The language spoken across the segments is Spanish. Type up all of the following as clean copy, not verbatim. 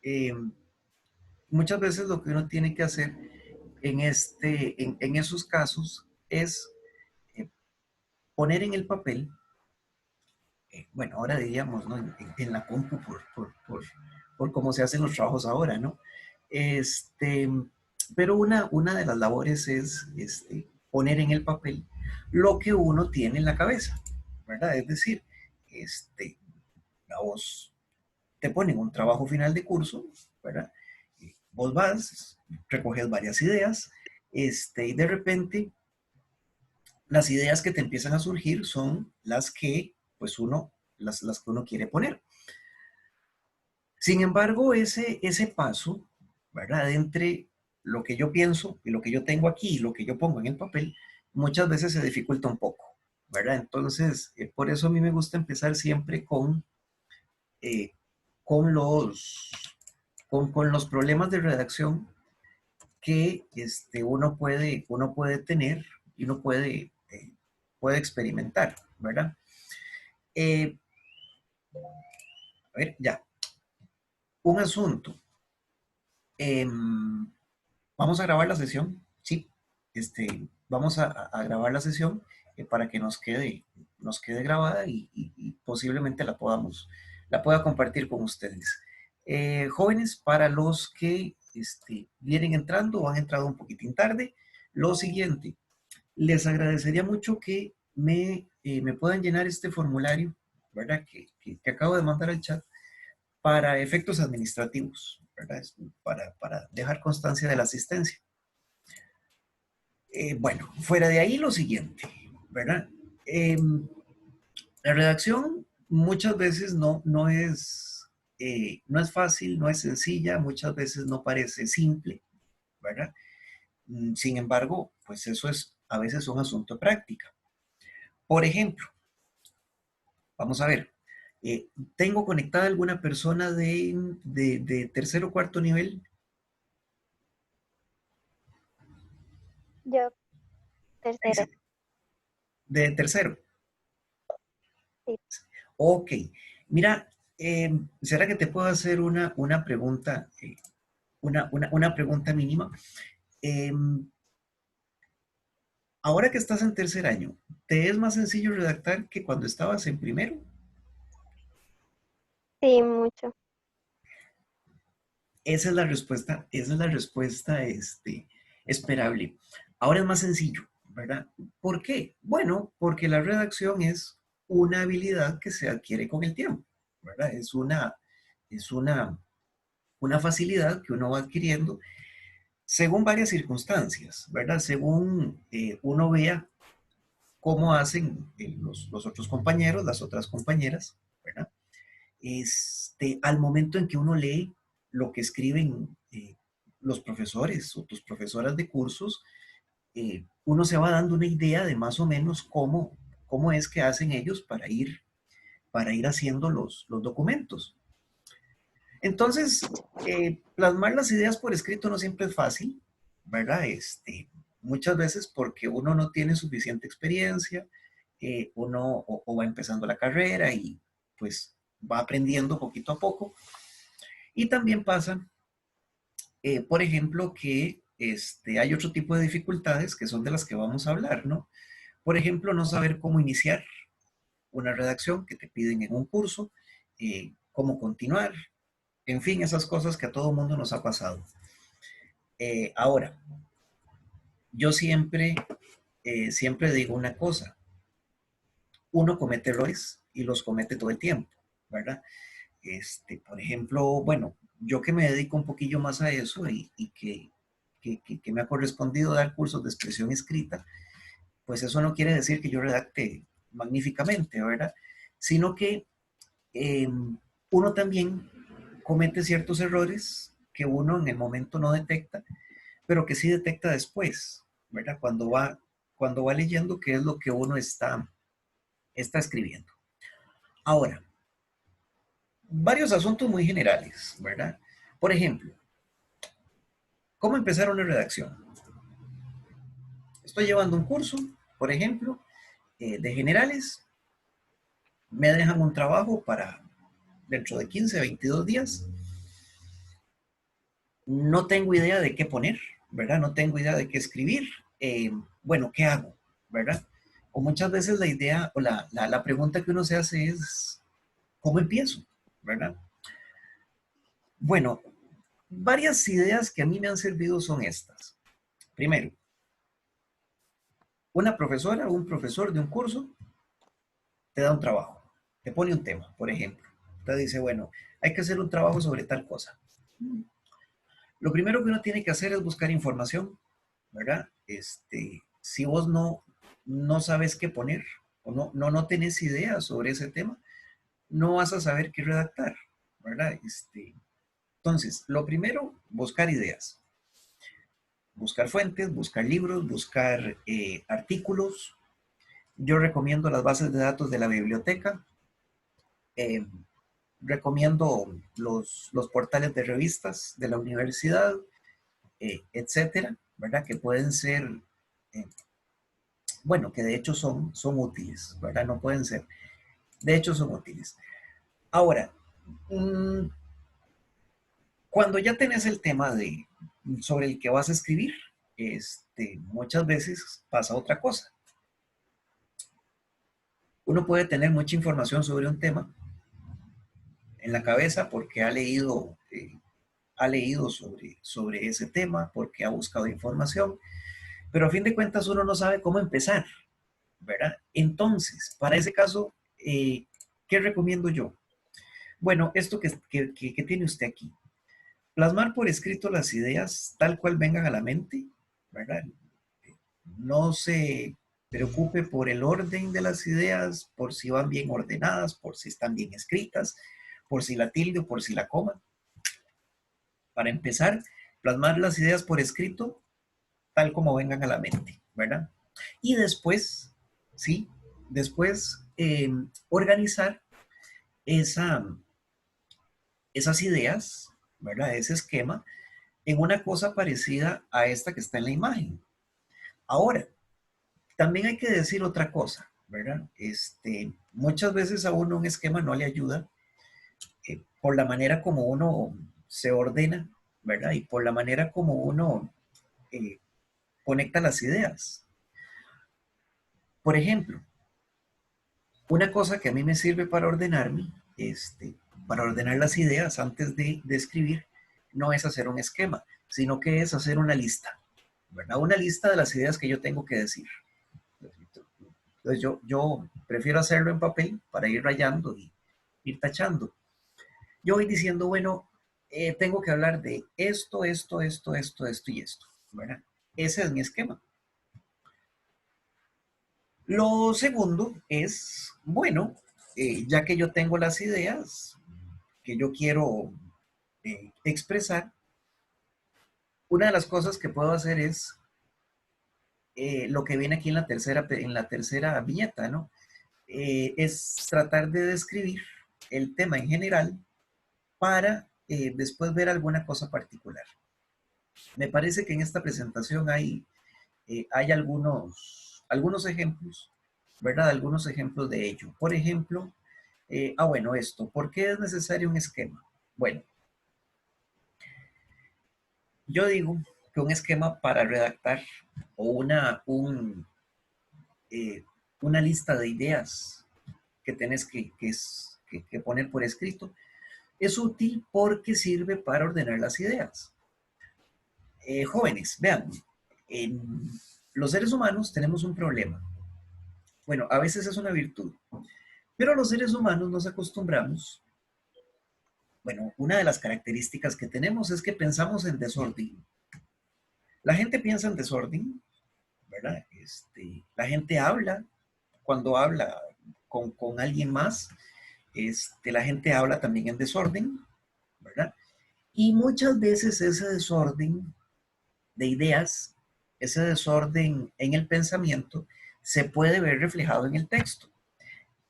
eh, muchas veces lo que uno tiene que hacer en esos casos es eh, poner en el papel, bueno, ahora diríamos, ¿no? En la compu por cómo se hacen los trabajos ahora, ¿no? Este, pero una de las labores es poner en el papel lo que uno tiene en la cabeza, ¿verdad? Es decir, este, a vos te ponen un trabajo final de curso, ¿verdad? Y vos vas, recoges varias ideas, y de repente las ideas que te empiezan a surgir son las que, pues las que uno quiere poner. Sin embargo, ese paso, ¿verdad? Entre lo que yo pienso y lo que yo tengo aquí y lo que yo pongo en el papel, muchas veces se dificulta un poco, ¿verdad? Entonces, por eso a mí me gusta empezar siempre eh, con con los problemas de redacción que uno puede tener y uno puede experimentar, ¿verdad? Eh, a ver, ya, un asunto. Em, Vamos a grabar la sesión, sí. Vamos a grabar la sesión para que nos quede grabada y posiblemente la pueda compartir con ustedes. Jóvenes, para los que vienen entrando o han entrado un poquitín tarde, lo siguiente, les agradecería mucho que me puedan llenar este formulario, ¿verdad? Que acabo de mandar al chat para efectos administrativos, ¿verdad? Para dejar constancia de la asistencia. Bueno, fuera de ahí lo siguiente, ¿verdad? Eh, la redacción muchas veces no es fácil, no es sencilla, muchas veces no parece simple, ¿verdad? Sin embargo, pues eso es a veces un asunto de práctica. Por ejemplo, vamos a ver, ¿tengo conectada alguna persona de tercer o cuarto nivel? Yo, tercero, De tercero. sí. Ok. Mira, ¿será que te puedo hacer una pregunta, una pregunta mínima? Eh, Ahora que estás en tercer año, ¿te es más sencillo redactar que cuando estabas en primero? Sí, mucho. Esa es la respuesta, esperable. Ahora es más sencillo, ¿verdad? ¿Por qué? Bueno, porque la redacción es una habilidad que se adquiere con el tiempo, ¿verdad? Es una facilidad que uno va adquiriendo según varias circunstancias, ¿verdad? Según uno vea cómo hacen los otros compañeros, las otras compañeras, ¿verdad? Al momento en que uno lee lo que escriben los profesores o tus profesoras de cursos, uno se va dando una idea de más o menos cómo es que hacen ellos para ir haciendo los documentos. Entonces, plasmar las ideas por escrito no siempre es fácil, ¿verdad? Muchas veces porque uno no tiene suficiente experiencia, uno o va empezando la carrera y pues va aprendiendo poquito a poco. Y también pasa, por ejemplo, que hay otro tipo de dificultades que son de las que vamos a hablar, ¿no? Por ejemplo, no saber cómo iniciar una redacción que te piden en un curso, cómo continuar, en fin, esas cosas que a todo mundo nos ha pasado. Ahora, yo siempre digo una cosa, uno comete errores y los comete todo el tiempo, ¿verdad? Por ejemplo, bueno, yo que me dedico un poquillo más a eso y que me ha correspondido dar cursos de expresión escrita, pues eso no quiere decir que yo redacte magníficamente, ¿verdad? Sino que eh, uno también comete ciertos errores que uno en el momento no detecta, pero que sí detecta después, ¿verdad? Cuando va leyendo qué es lo que uno está escribiendo. Ahora, varios asuntos muy generales, ¿verdad? Por ejemplo, ¿cómo empezar una redacción? Estoy llevando un curso, por ejemplo, de generales, me dejan un trabajo para dentro de 15 a 22 días no tengo idea de qué poner, ¿verdad? No tengo idea de qué escribir. Bueno, ¿qué hago? ¿Verdad? O muchas veces la idea o la pregunta que uno se hace es, ¿cómo empiezo? ¿Verdad? Bueno, varias ideas que a mí me han servido son estas. Primero, una profesora o un profesor de un curso te da un trabajo, te pone un tema, por ejemplo. Te dice, bueno, hay que hacer un trabajo sobre tal cosa. Lo primero que uno tiene que hacer es buscar información, ¿verdad? Si vos no sabes qué poner o no tenés idea sobre ese tema, no vas a saber qué redactar, ¿verdad? Entonces, lo primero, buscar ideas, buscar fuentes, buscar libros, buscar artículos. Yo recomiendo las bases de datos de la biblioteca, eh, recomiendo los portales de revistas de la universidad, etcétera, ¿verdad? Que pueden ser, eh, bueno, que de hecho son útiles, ¿verdad? No pueden ser, de hecho son útiles. Ahora, mmm, cuando ya tenés el tema sobre el que vas a escribir, muchas veces pasa otra cosa. Uno puede tener mucha información sobre un tema en la cabeza porque ha leído sobre ese tema, porque ha buscado información, pero a fin de cuentas uno no sabe cómo empezar, ¿verdad? Entonces, para ese caso, ¿qué recomiendo yo? Bueno, esto que tiene usted aquí, plasmar por escrito las ideas tal cual vengan a la mente, ¿verdad? No se preocupe por el orden de las ideas, por si van bien ordenadas, por si están bien escritas, por si la tilde o por si la coma. Para empezar, plasmar las ideas por escrito tal como vengan a la mente, ¿verdad? Y después, ¿sí? Después organizar esa, esas ideas, ¿verdad? Ese esquema en una cosa parecida a esta que está en la imagen. Ahora, también hay que decir otra cosa, ¿verdad? Muchas veces a uno un esquema no le ayuda por la manera como uno se ordena, ¿verdad? Y por la manera como uno eh, conecta las ideas. Por ejemplo, una cosa que a mí me sirve para ordenarme, para ordenar las ideas antes de escribir, no es hacer un esquema, sino que es hacer una lista, ¿verdad? Una lista de las ideas que yo tengo que decir. Entonces yo prefiero hacerlo en papel para ir rayando y ir tachando. Yo voy diciendo, bueno, tengo que hablar de esto y esto, ¿verdad? Ese es mi esquema. Lo segundo es, bueno, ya que yo tengo las ideas que yo quiero expresar, una de las cosas que puedo hacer es lo que viene aquí en la tercera viñeta, ¿no? Es tratar de describir el tema en general para después ver alguna cosa particular. Me parece que en esta presentación hay algunos ejemplos, ¿verdad? Algunos ejemplos de ello. Por ejemplo, bueno, esto, ¿por qué es necesario un esquema? Bueno, yo digo que un esquema para redactar o eh, una lista de ideas que tenés que poner por escrito es útil porque sirve para ordenar las ideas. Jóvenes, vean, en los seres humanos tenemos un problema. Bueno, a veces es una virtud, pero los seres humanos nos acostumbramos. Bueno, una de las características que tenemos es que pensamos en desorden. La gente piensa en desorden, ¿verdad? La gente habla, cuando habla con alguien más, la gente habla también en desorden, ¿verdad? Y muchas veces ese desorden de ideas, ese desorden en el pensamiento, se puede ver reflejado en el texto.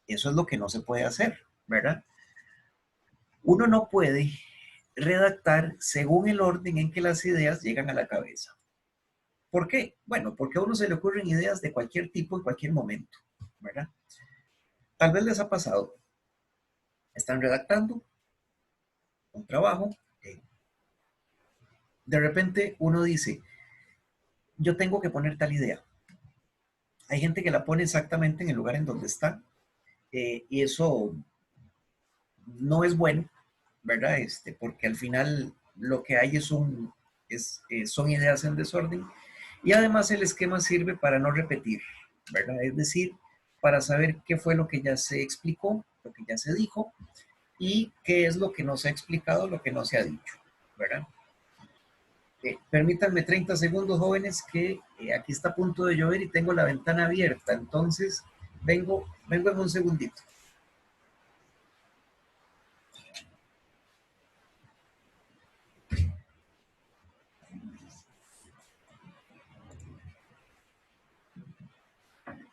Eso es lo que no se puede hacer, ¿verdad? Uno no puede redactar según el orden en que las ideas llegan a la cabeza. ¿Por qué? Bueno, porque a uno se le ocurren ideas de cualquier tipo en cualquier momento, ¿verdad? Tal vez les ha pasado, están redactando un trabajo, De repente uno dice, yo tengo que poner tal idea. Hay gente que la pone exactamente en el lugar en donde está, y eso no es bueno, ¿verdad? Porque al final lo que hay son ideas en desorden, y además el esquema sirve para no repetir, ¿verdad? Es decir, para saber qué fue lo que ya se explicó, lo que ya se dijo, y qué es lo que no se ha explicado, lo que no se ha dicho, ¿verdad? Permítanme 30 segundos, jóvenes, que aquí está a punto de llover y tengo la ventana abierta, entonces vengo en un segundito.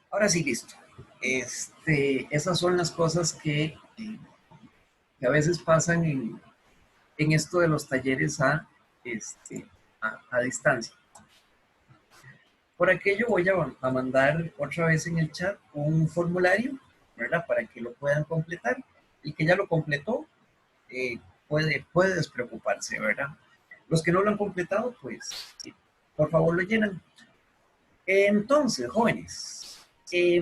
Ahora sí, listo. Esas son las cosas que a veces pasan en esto de los talleres a distancia. Por aquello voy a mandar otra vez en el chat un formulario, ¿verdad? Para que lo puedan completar. El que ya lo completó puede despreocuparse, ¿verdad? Los que no lo han completado, pues, sí, por favor lo llenan. Entonces, jóvenes,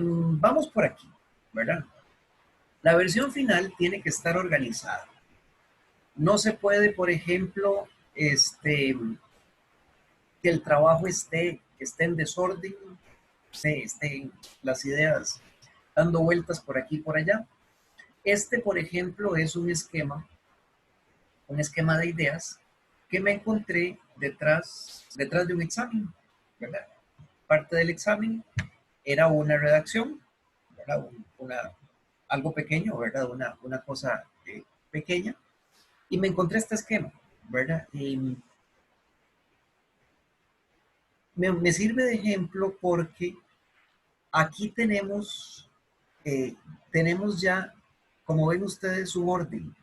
vamos por aquí, ¿verdad? La versión final tiene que estar organizada. No se puede, por ejemplo, que el trabajo esté en desorden, estén las ideas dando vueltas por aquí y por allá. Por ejemplo, es un esquema de ideas que me encontré detrás de un examen, ¿verdad? Parte del examen era una redacción, ¿verdad? Algo pequeño, ¿verdad? Una cosa pequeña, y me encontré este esquema, ¿verdad? Y me sirve de ejemplo porque aquí eh, tenemos ya, como ven ustedes, un orden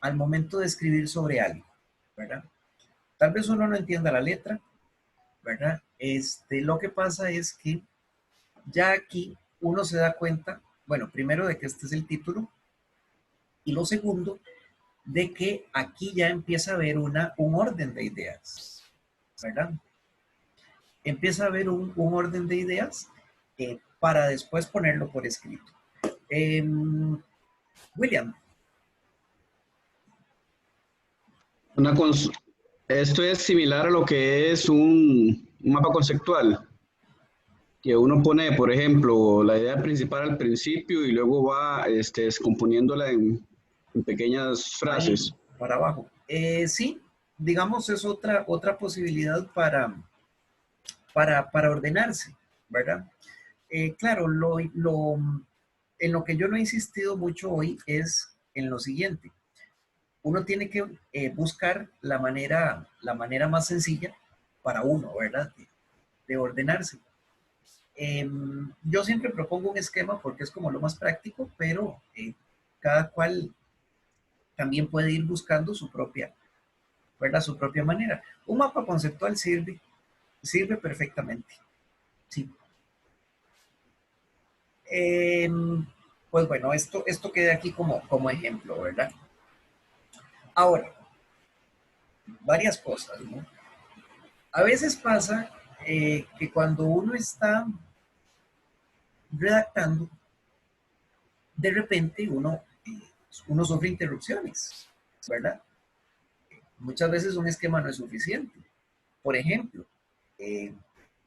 al momento de escribir sobre algo, ¿verdad? Tal vez uno no entienda la letra, ¿verdad? Lo que pasa es que ya aquí uno se da cuenta, bueno, primero de que este es el título, y lo segundo, de que aquí ya empieza a haber un orden de ideas, ¿verdad? Empieza a haber un orden de ideas para después ponerlo por escrito. Eh, William, Una cons- Esto es similar a lo que es un mapa conceptual, que uno pone, por ejemplo, la idea principal al principio y luego va descomponiéndola en pequeñas ahí, frases. para abajo. Sí, digamos, es otra posibilidad para ordenarse, ¿verdad? Claro, en lo que yo no he insistido mucho hoy es en lo siguiente. Uno tiene que buscar la manera más sencilla para uno, ¿verdad? De ordenarse. Yo siempre propongo un esquema porque es como lo más práctico, pero cada cual también puede ir buscando su propia, ¿verdad? Su propia manera. Un mapa conceptual sirve perfectamente. Sí. Eh, pues bueno, esto queda aquí como ejemplo, ¿verdad? Ahora, varias cosas, ¿no? A veces pasa que cuando uno está redactando, de repente uno sufre interrupciones, ¿verdad? Muchas veces un esquema no es suficiente. Por ejemplo, eh,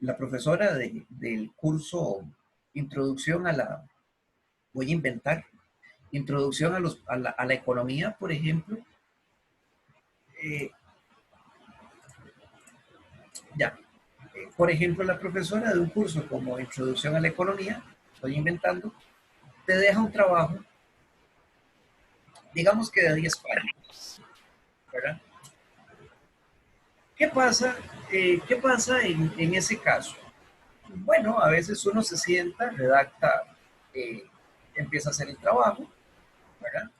la profesora del curso Introducción voy a inventar, Introducción a la economía, por ejemplo, eh, ya, por ejemplo, la profesora de un curso como Introducción a la economía, estoy inventando, te deja un trabajo, digamos que de 10 páginas, ¿verdad? ¿Qué pasa en ese caso? Bueno, a veces uno se sienta, redacta, eh, empieza a hacer el trabajo, ¿verdad?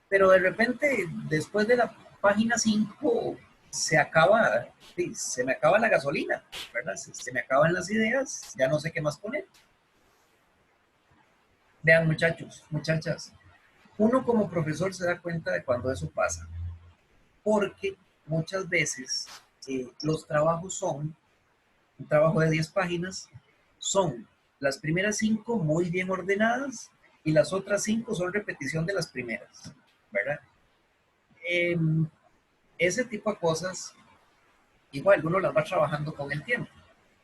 Pero de repente, después de la página 5 se me acaba la gasolina, ¿verdad? Se me acaban las ideas, ya no sé qué más poner. Vean, muchachos, muchachas, uno como profesor se da cuenta de cuando eso pasa. porque muchas veces los trabajos son, un trabajo de 10 páginas, son las primeras 5 muy bien ordenadas y las otras 5 son repetición de las primeras, ¿verdad? Em, ese tipo de cosas, igual uno las va trabajando con el tiempo,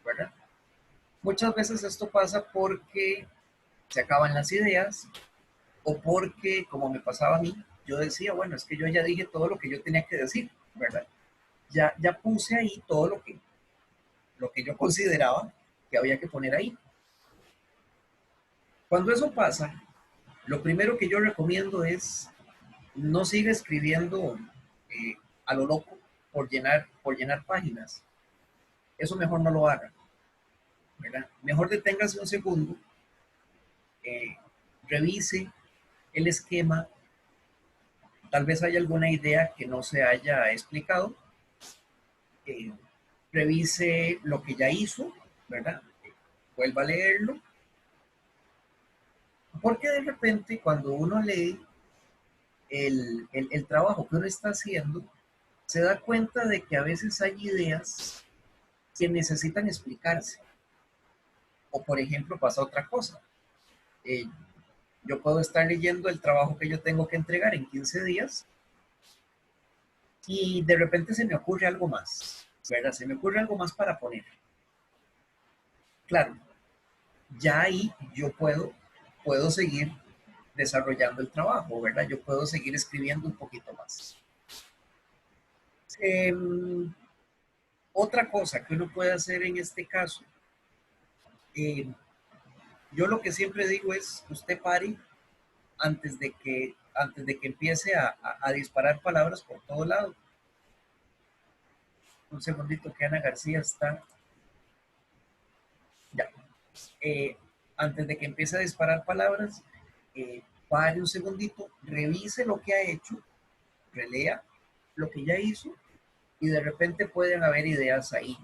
¿verdad? Muchas veces esto pasa porque se acaban las ideas o porque, como me pasaba a mí, yo decía, bueno, es que yo ya dije todo lo que yo tenía que decir, ¿verdad? Ya puse ahí todo lo que yo consideraba que había que poner ahí. Cuando eso pasa, lo primero que yo recomiendo es no siga escribiendo a lo loco por llenar páginas. Eso mejor no lo haga, ¿verdad? Mejor deténgase un segundo, eh, revise el esquema, tal vez haya alguna idea que no se haya explicado, eh, revise lo que ya hizo, ¿verdad? Vuelva a leerlo, porque de repente cuando uno lee el trabajo que uno está haciendo, se da cuenta de que a veces hay ideas que necesitan explicarse. O por ejemplo pasa otra cosa. Eh, yo puedo estar leyendo el trabajo que yo tengo que entregar en 15 días y de repente se me ocurre algo más, ¿verdad? Se me ocurre algo más para poner. Claro, ya ahí yo puedo seguir desarrollando el trabajo, ¿verdad? Yo puedo seguir escribiendo un poquito más. Eh, otra cosa que uno puede hacer en este caso, eh, yo lo que siempre digo es, usted pare antes de que empiece a disparar palabras por todo lado. Un segundito que Ana García está, ya. Eh, antes de que empiece a disparar palabras, pare un segundito, revise lo que ha hecho, relea lo que ya hizo y de repente pueden haber ideas ahí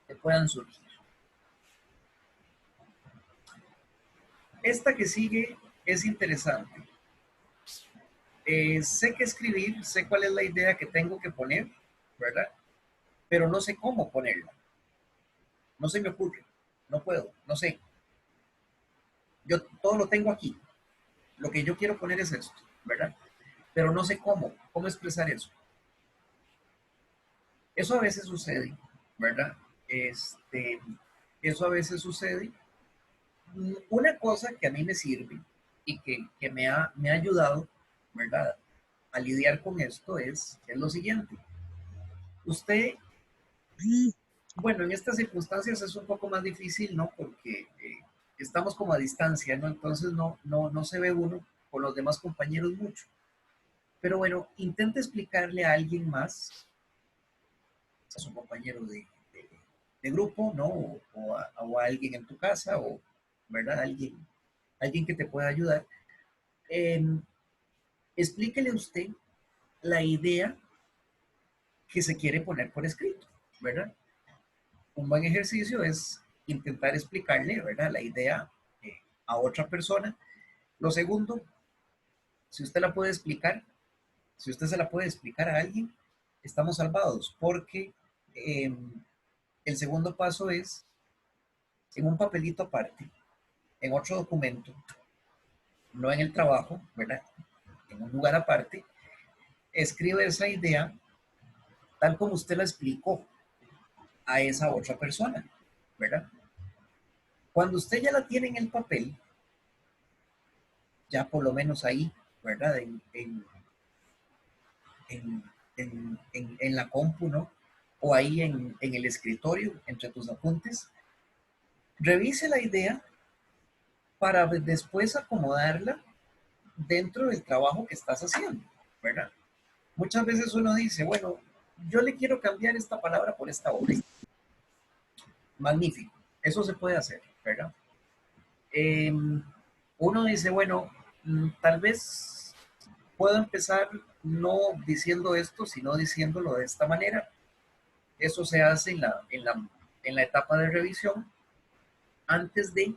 que puedan surgir. Esta que sigue es interesante. Sé que escribir, sé cuál es la idea que tengo que poner, ¿verdad? Pero no sé cómo ponerla. No se me ocurre, no puedo, no sé. Yo todo lo tengo aquí. Lo que yo quiero poner es esto, ¿verdad? Pero no sé cómo expresar eso. Eso a veces sucede, ¿verdad? Eso a veces sucede. Una cosa que a mí me sirve y que me ha ayudado, ¿verdad? A lidiar con esto es lo siguiente. Usted, bueno, en estas circunstancias es un poco más difícil, ¿no? Porque estamos como a distancia, ¿no? Entonces no se ve uno con los demás compañeros mucho. Pero bueno, intenta explicarle a alguien más, a su compañero de grupo, ¿no? O a alguien en tu casa, o, ¿verdad? Alguien que te pueda ayudar. Eh, explíquele usted la idea que se quiere poner por escrito, ¿verdad? Un buen ejercicio es intentar explicarle, ¿verdad? La idea a otra persona. Lo segundo, si usted la puede explicar, si usted se la puede explicar a alguien, estamos salvados, porque eh, el segundo paso es en un papelito aparte, en otro documento, no en el trabajo, ¿verdad? En un lugar aparte, escribe esa idea tal como usted la explicó a esa otra persona, ¿verdad? Cuando usted ya la tiene en el papel, ya por lo menos ahí, ¿verdad? En la compu, ¿no? O ahí en el escritorio, entre tus apuntes, revise la idea para después acomodarla dentro del trabajo que estás haciendo, ¿verdad? Muchas veces uno dice, bueno, yo le quiero cambiar esta palabra por esta otra. Magnífico, eso se puede hacer, ¿verdad? Eh, uno dice, bueno, tal vez puedo empezar no diciendo esto, sino diciéndolo de esta manera. Eso se hace en la etapa de revisión antes de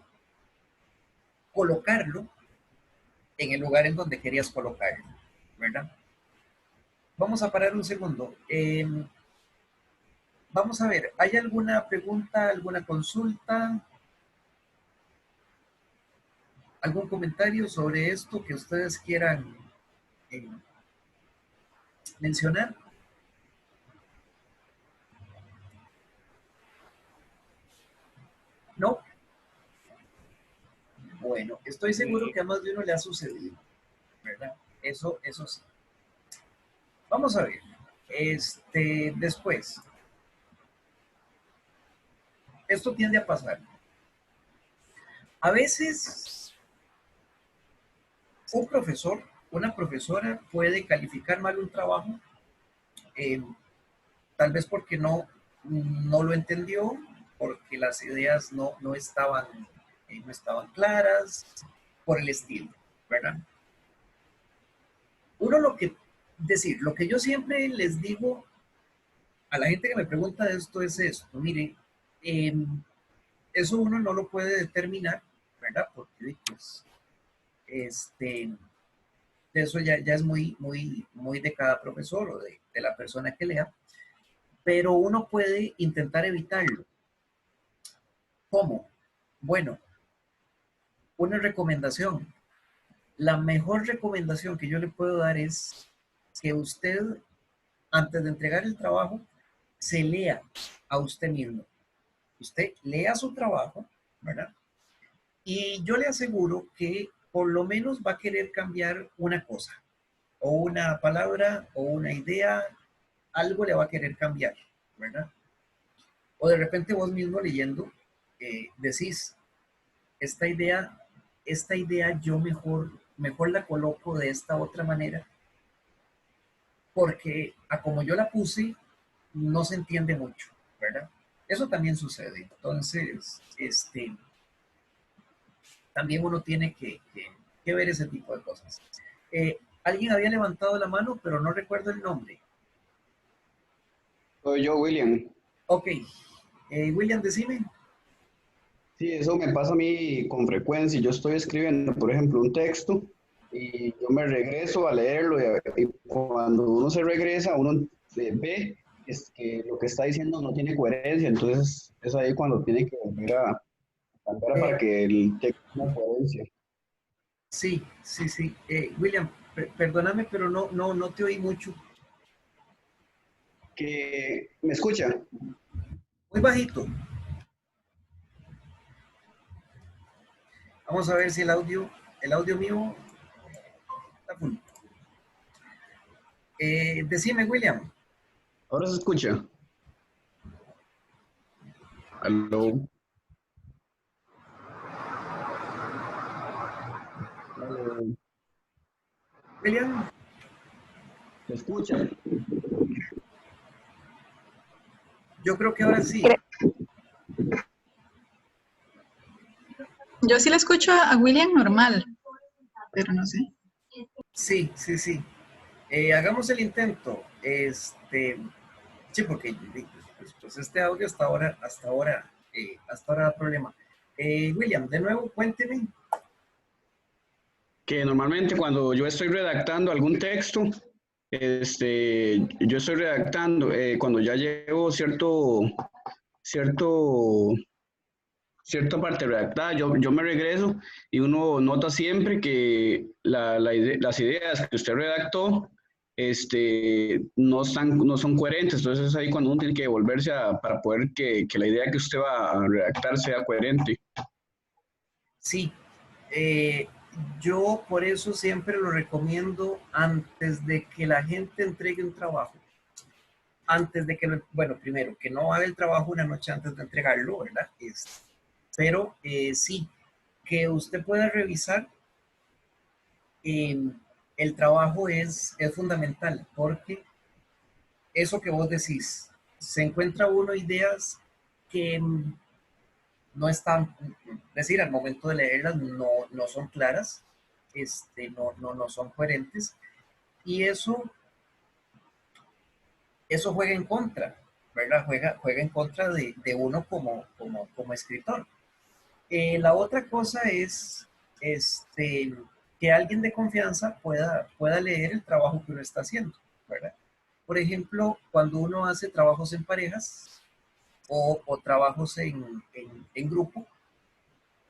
colocarlo en el lugar en donde querías colocarlo, ¿verdad? vamos a parar un segundo. Vamos a ver, ¿hay alguna pregunta, alguna consulta, algún comentario sobre esto que ustedes quieran eh, mencionar? ¿No? Bueno, estoy seguro que a más de uno le ha sucedido, ¿verdad? Eso sí. Vamos a ver. Después, esto tiende a pasar. A veces un profesor, una profesora puede calificar mal un trabajo, eh, tal vez porque no lo entendió, porque las ideas no estaban claras, por el estilo, ¿verdad? Uno lo que yo siempre les digo a la gente que me pregunta de esto es esto, mire, eh, eso uno no lo puede determinar, ¿verdad? Porque pues, este, eso ya es muy de cada profesor o de la persona que lea, pero uno puede intentar evitarlo. ¿Cómo? Bueno, una recomendación. La mejor recomendación que yo le puedo dar es que usted, antes de entregar el trabajo, se lea a usted mismo. Usted lea su trabajo, ¿verdad? Y yo le aseguro que por lo menos va a querer cambiar una cosa, o una palabra, o una idea, algo le va a querer cambiar, ¿verdad? O de repente vos mismo leyendo decís, esta idea, esta idea yo mejor la coloco de esta otra manera, porque a como yo la puse, no se entiende mucho, ¿verdad? Eso también sucede. Entonces, también uno tiene que ver ese tipo de cosas. Alguien había levantado la mano, pero no recuerdo el nombre. Soy yo, William. Ok, William, decime. Sí, eso me pasa a mí con frecuencia. Yo estoy escribiendo, por ejemplo, un texto y yo me regreso a leerlo y cuando uno se regresa, uno ve es que lo que está diciendo no tiene coherencia. Entonces es ahí cuando tiene que volver a cambiar para Eh, que el texto tenga coherencia. sí, sí, sí. William, perdóname, pero no te oí mucho. Que me escucha, Muy bajito. Vamos a ver si el audio mío está full. Decime, William. ahora se escucha. Aló, aló, William, ¿se escucha? yo creo que ahora sí. Cre- Yo sí le escucho a William normal, pero no sé. Sí, sí, sí. Hagamos el intento. Sí, porque pues, este audio hasta ahora da problema. William, de nuevo, cuénteme. Que normalmente cuando yo estoy redactando algún texto, yo estoy redactando cuando ya llevo cierto, cierta parte redactada, yo me regreso y uno nota siempre que las ideas que usted redactó no son coherentes. Entonces es ahí cuando uno tiene que volverse para poder que la idea que usted va a redactar sea coherente. Sí, eh, yo por eso siempre lo recomiendo antes de que la gente entregue un trabajo. Antes de que, bueno, primero, que no haga el trabajo una noche antes de entregarlo, ¿verdad? Pero sí, que usted pueda revisar eh, el trabajo es fundamental porque eso que vos decís, se encuentra uno ideas que no están, es decir, al momento de leerlas no son claras, no son coherentes y eso juega en contra, ¿verdad? Juega en contra de uno como escritor. La otra cosa es este, que alguien de confianza pueda leer el trabajo que uno está haciendo, ¿verdad? Por ejemplo, cuando uno hace trabajos en parejas o trabajos en grupo,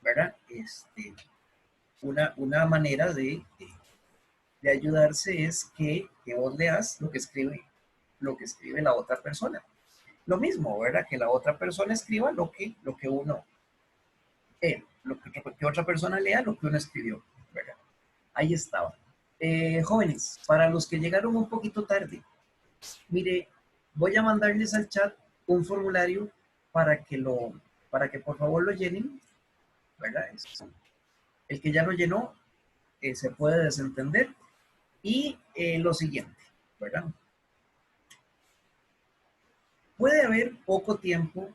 ¿verdad? Una manera de ayudarse es que vos leas lo que escribe la otra persona. Lo mismo, ¿verdad? Que la otra persona escriba lo que uno, que otra persona lea lo que uno escribió, ¿verdad? Ahí estaba. Jóvenes, para los que llegaron un poquito tarde, mire, voy a mandarles al chat un formulario para que para que por favor lo llenen, ¿verdad? El que ya lo llenó se puede desentender. Y lo siguiente, ¿verdad? Puede haber poco tiempo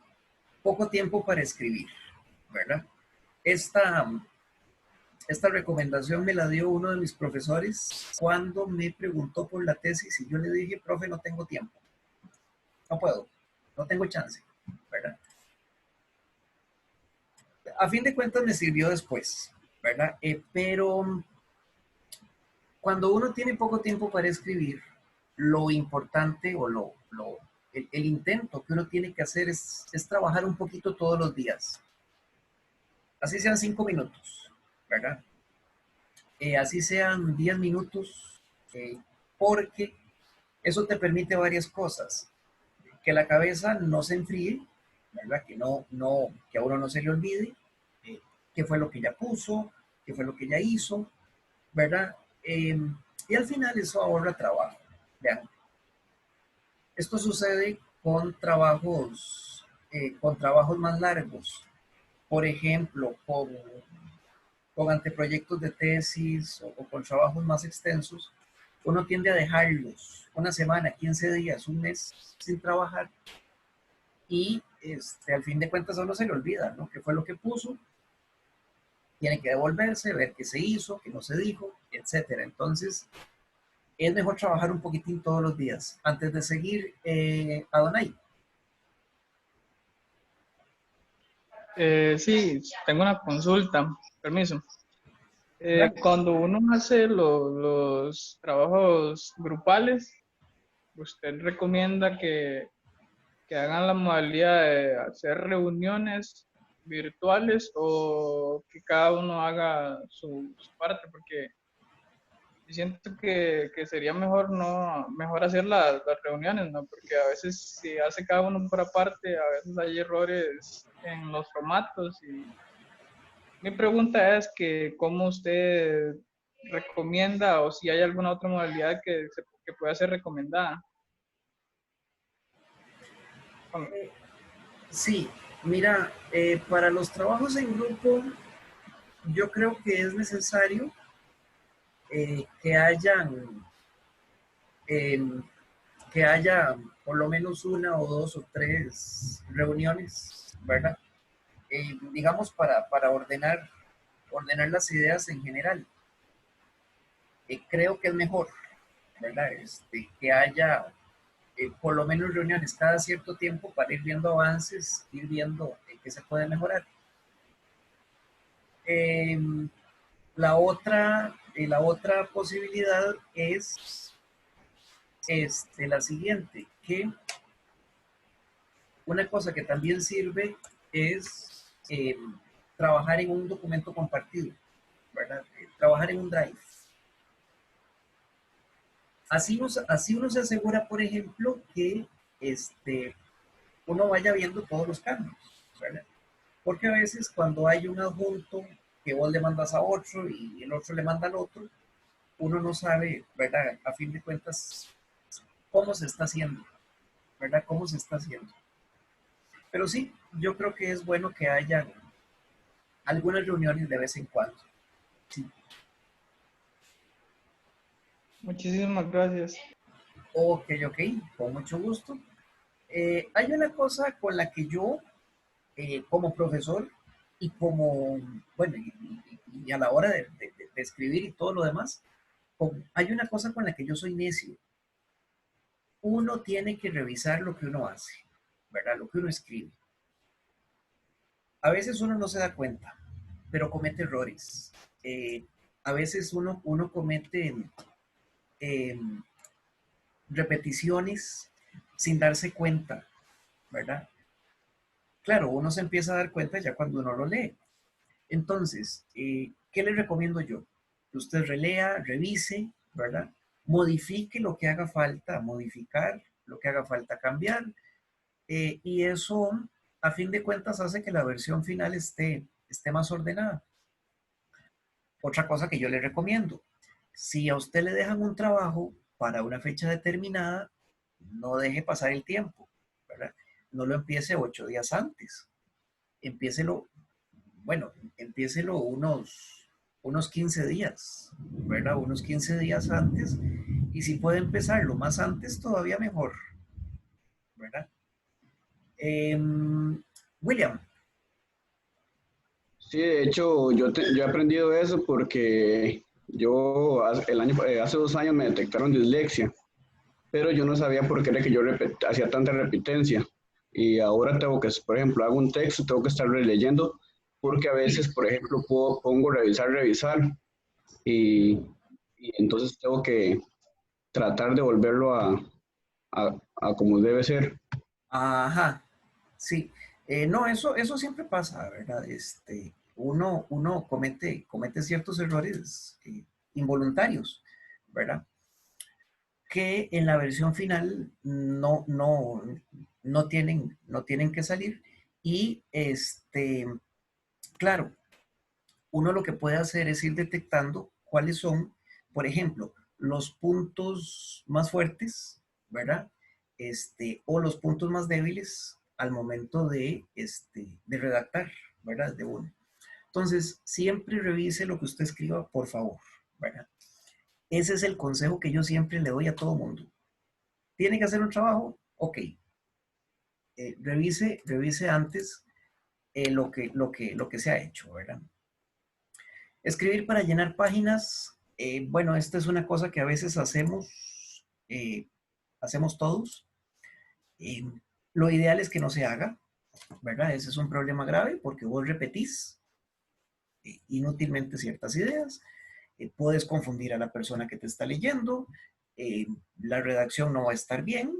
para escribir, ¿verdad? Esta, esta recomendación me la dio uno de mis profesores cuando me preguntó por la tesis y yo le dije, profe, no tengo tiempo, no puedo, no tengo chance, ¿verdad? A fin de cuentas me sirvió después, ¿verdad? Pero cuando uno tiene poco tiempo para escribir, lo importante o el intento que uno tiene que hacer es trabajar un poquito todos los días. Así sean 5 minutos, ¿verdad? Así sean 10 minutos, porque eso te permite varias cosas. Que la cabeza no se enfríe, ¿verdad? Que a uno no se le olvide qué fue lo que ya puso, qué fue lo que ya hizo, ¿verdad? Y al final eso ahorra trabajo. Vean, esto sucede con trabajos más largos. Por ejemplo, con anteproyectos de tesis o con trabajos más extensos, uno tiende a dejarlos una semana, 15 días, un mes sin trabajar y al fin de cuentas a uno se le olvida, ¿no? ¿Qué fue lo que puso? Tiene que devolverse, ver qué se hizo, qué no se dijo, etcétera. Entonces, es mejor trabajar un poquitín todos los días. Antes de seguir, Adonai. Sí, tengo una consulta, permiso. Claro. Cuando uno hace los trabajos grupales, ¿usted recomienda que hagan la modalidad de hacer reuniones virtuales o que cada uno haga su parte? Porque siento que sería mejor mejor hacer las reuniones, ¿no? Porque a veces si hace cada uno por aparte, a veces hay errores en los formatos y mi pregunta es que cómo usted recomienda o si hay alguna otra modalidad que pueda ser recomendada. Sí, mira, para los trabajos en grupo, yo creo que es necesario que eh, que haya por lo menos una o dos o tres reuniones, ¿verdad? Digamos, para ordenar las ideas en general. Creo que es mejor, ¿verdad? Que haya por lo menos reuniones cada cierto tiempo para ir viendo avances, ir viendo qué se puede mejorar. Eh, la otra posibilidad es la siguiente, que una cosa que también sirve es trabajar en un documento compartido, ¿verdad? Trabajar en un drive. Así uno se asegura, por ejemplo, que uno vaya viendo todos los cambios, ¿verdad? Porque a veces cuando hay un adjunto que vos le mandas a otro y el otro le manda al otro, uno no sabe, ¿verdad? A fin de cuentas, cómo se está haciendo, ¿verdad? Cómo se está haciendo. Pero sí, yo creo que es bueno que haya algunas reuniones de vez en cuando. Sí. Muchísimas gracias. Ok, con mucho gusto. Hay una cosa con la que yo, como profesor y como, bueno, y a la hora de escribir y todo lo demás, hay una cosa con la que yo soy necio. Uno tiene que revisar lo que uno hace, ¿verdad? Lo que uno escribe. A veces uno no se da cuenta, pero comete errores. A veces uno comete eh, repeticiones sin darse cuenta, ¿verdad? Claro, uno se empieza a dar cuenta ya cuando uno lo lee. Entonces, ¿qué le recomiendo yo? Que usted relea, revise, ¿verdad? Modifique lo que haga falta modificar, lo que haga falta cambiar, y eso, a fin de cuentas, hace que la versión final esté más ordenada. Otra cosa que yo le recomiendo, si a usted le dejan un trabajo para una fecha determinada, no deje pasar el tiempo, ¿verdad? No lo empiece 8 días antes. Empiécelo, bueno, empiécelo unos 15 días, ¿verdad? Unos 15 días antes. Y si puede empezarlo más antes, todavía mejor, ¿verdad? William. Sí, de hecho, yo he aprendido eso porque yo hace 2 años me detectaron dislexia, pero yo no sabía por qué era que yo hacía tanta repitencia. Y ahora tengo que, por ejemplo, hago un texto, tengo que estar releyendo, porque a veces, por ejemplo, pongo revisar, y, y entonces tengo que tratar de volverlo a como debe ser. Ajá, sí. No, eso siempre pasa, ¿verdad? Uno comete ciertos errores involuntarios, ¿verdad? Que en la versión final no tienen que salir. Y claro, uno lo que puede hacer es ir detectando cuáles son, por ejemplo, los puntos más fuertes, ¿verdad? O los puntos más débiles al momento de redactar, ¿verdad? De uno. Entonces, siempre revise lo que usted escriba, por favor, ¿verdad? Ese es el consejo que yo siempre le doy a todo mundo. ¿Tiene que hacer un trabajo? Ok. Revise antes lo que se ha hecho, ¿verdad? Escribir para llenar páginas, bueno, esta es una cosa que a veces hacemos todos. Eh, lo ideal es que no se haga, ¿verdad? Ese es un problema grave porque vos repetís inútilmente ciertas ideas, puedes confundir a la persona que te está leyendo, eh, la redacción no va a estar bien,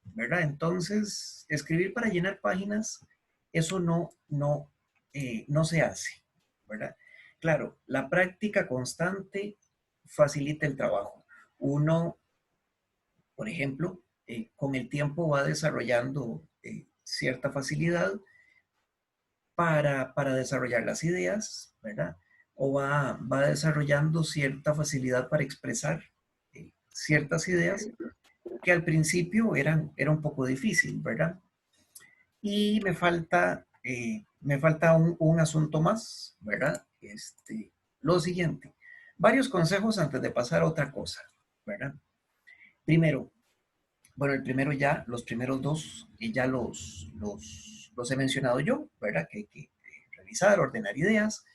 ¿verdad? Entonces, escribir para llenar páginas, eso no se hace, ¿verdad? Claro, la práctica constante facilita el trabajo. Uno, por ejemplo, con el tiempo va desarrollando cierta facilidad para desarrollar las ideas, ¿verdad? O va desarrollando cierta facilidad para expresar ciertas ideas que al principio era un poco difícil, ¿verdad? Y me falta un asunto más, ¿verdad? Lo siguiente, varios consejos antes de pasar a otra cosa, ¿verdad? Primero, bueno, el primero ya, los primeros dos, ya los he mencionado yo, ¿verdad? Que hay que revisar, ordenar ideas.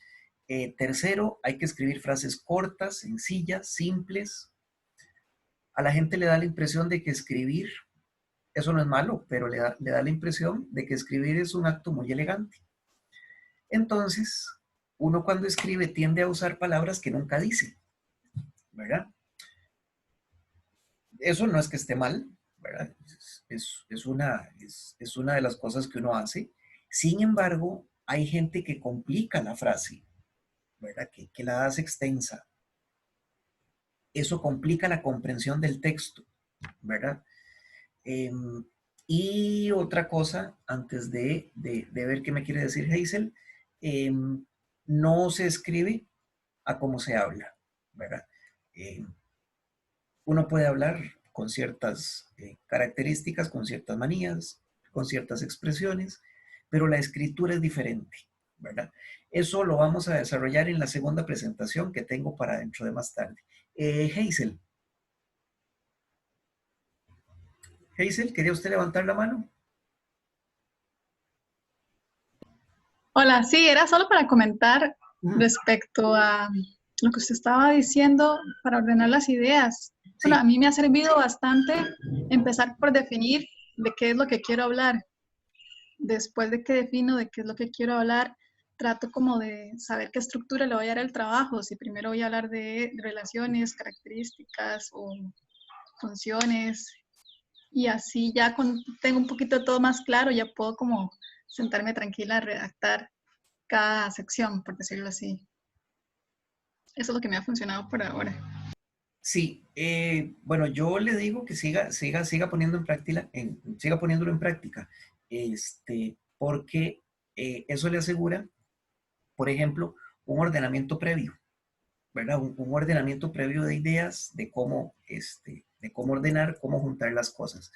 Tercero, hay que escribir frases cortas, sencillas, simples. A la gente le da la impresión de que escribir, eso no es malo, pero le da la impresión de que escribir es un acto muy elegante. Entonces, uno cuando escribe tiende a usar palabras que nunca dice, ¿verdad? Eso no es que esté mal, ¿verdad? Es una de las cosas que uno hace. Sin embargo, hay gente que complica la frase, ¿verdad? Que la hace extensa. Eso complica la comprensión del texto, ¿verdad? Y otra cosa, antes de ver qué me quiere decir Hazel, no se escribe a cómo se habla, ¿verdad? Uno puede hablar con ciertas características, con ciertas manías, con ciertas expresiones, pero la escritura es diferente, ¿verdad? Eso lo vamos a desarrollar en la segunda presentación que tengo para dentro de más tarde. Hazel, ¿quería usted levantar la mano? Hola, sí, era solo para comentar respecto a lo que usted estaba diciendo para ordenar las ideas. Sí. Bueno, a mí me ha servido bastante empezar por definir de qué es lo que quiero hablar. Después de que defino de qué es lo que quiero hablar, trato como de saber qué estructura le voy a dar al trabajo. Si primero voy a hablar de relaciones, características o funciones y así ya cuando tengo un poquito todo más claro, ya puedo como sentarme tranquila a redactar cada sección, por decirlo así. Eso es lo que me ha funcionado por ahora. Sí, bueno, yo le digo que siga poniendo en práctica, siga poniéndolo en práctica, porque eso le asegura, por ejemplo, un ordenamiento previo, ¿verdad? Un ordenamiento previo de ideas, de cómo ordenar, cómo juntar las cosas.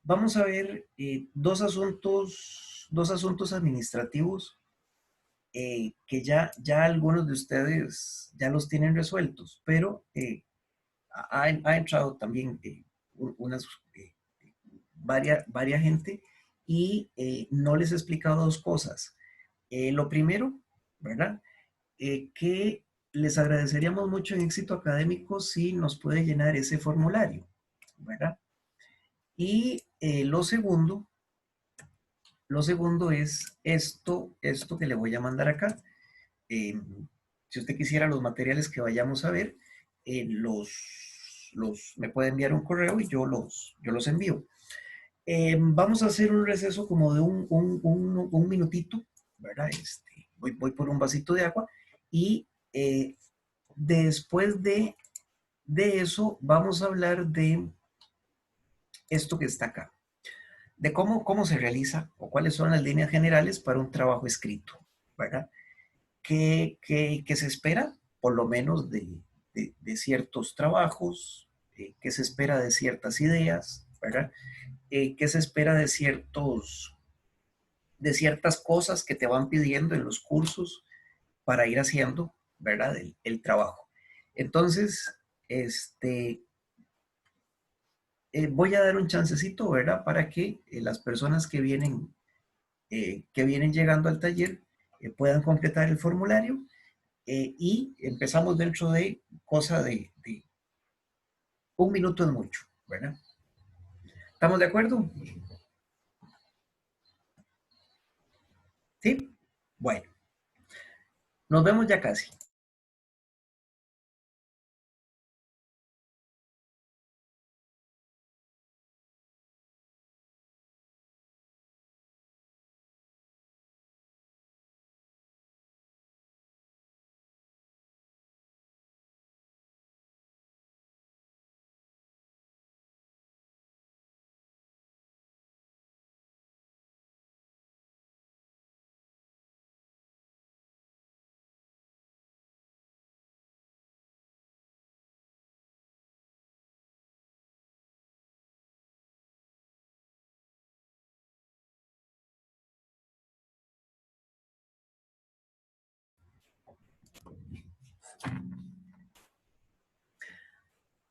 Vamos a ver dos asuntos administrativos que ya algunos de ustedes ya los tienen resueltos, pero ha entrado también unas, eh, varias gente y no les he explicado dos cosas. Lo primero, ¿verdad? Que les agradeceríamos mucho en Éxito Académico si nos puede llenar ese formulario, ¿verdad? Y lo segundo es esto que le voy a mandar acá. Eh, si usted quisiera los materiales que vayamos a ver, me puede enviar un correo y yo los envío. Vamos a hacer un receso como de un minutito, ¿verdad? Voy por un vasito de agua y después de eso vamos a hablar de esto que está acá, de cómo se realiza o cuáles son las líneas generales para un trabajo escrito, ¿verdad? ¿Qué se espera, por lo menos, de ciertos trabajos? ¿Qué se espera de ciertas ideas? ¿Verdad? ¿Qué se espera de ciertas cosas que te van pidiendo en los cursos para ir haciendo, ¿verdad? El trabajo. Entonces, voy a dar un chancecito, ¿verdad? Para que las personas que vienen llegando al taller puedan completar el formulario y empezamos dentro de cosa de un minuto es mucho, ¿verdad? ¿Estamos de acuerdo? ¿Sí? Bueno, nos vemos ya casi.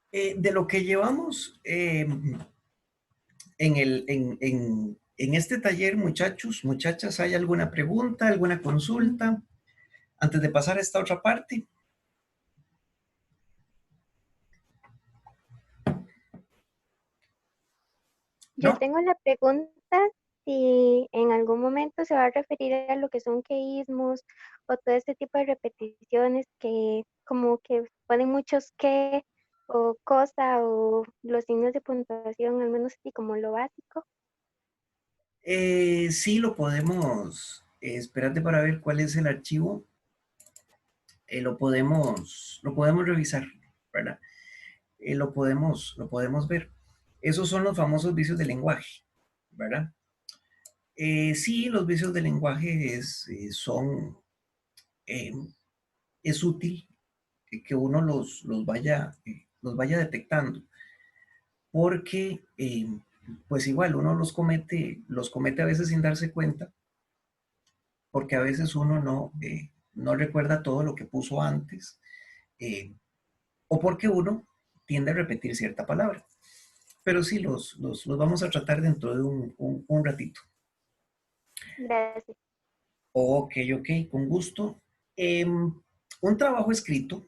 De lo que llevamos en este taller, muchachos, muchachas, ¿hay alguna pregunta, alguna consulta antes de pasar a esta otra parte? Yo ¿No? tengo la pregunta si en algún momento se va a referir a lo que son queísmos o todo este tipo de repeticiones que como que ponen muchos que o cosa o los signos de puntuación, al menos así como lo básico. Sí, lo podemos, espérate para ver cuál es el archivo, lo podemos revisar, ¿verdad? Lo podemos ver. Esos son los famosos vicios del lenguaje, ¿verdad? Sí, los vicios del lenguaje eh, es útil que uno los vaya detectando, porque pues igual uno los comete a veces sin darse cuenta, porque a veces uno no recuerda todo lo que puso antes, eh, o porque uno tiende a repetir cierta palabra. Pero sí, los vamos a tratar dentro de un ratito. Gracias. Ok, ok, con gusto. Un trabajo escrito,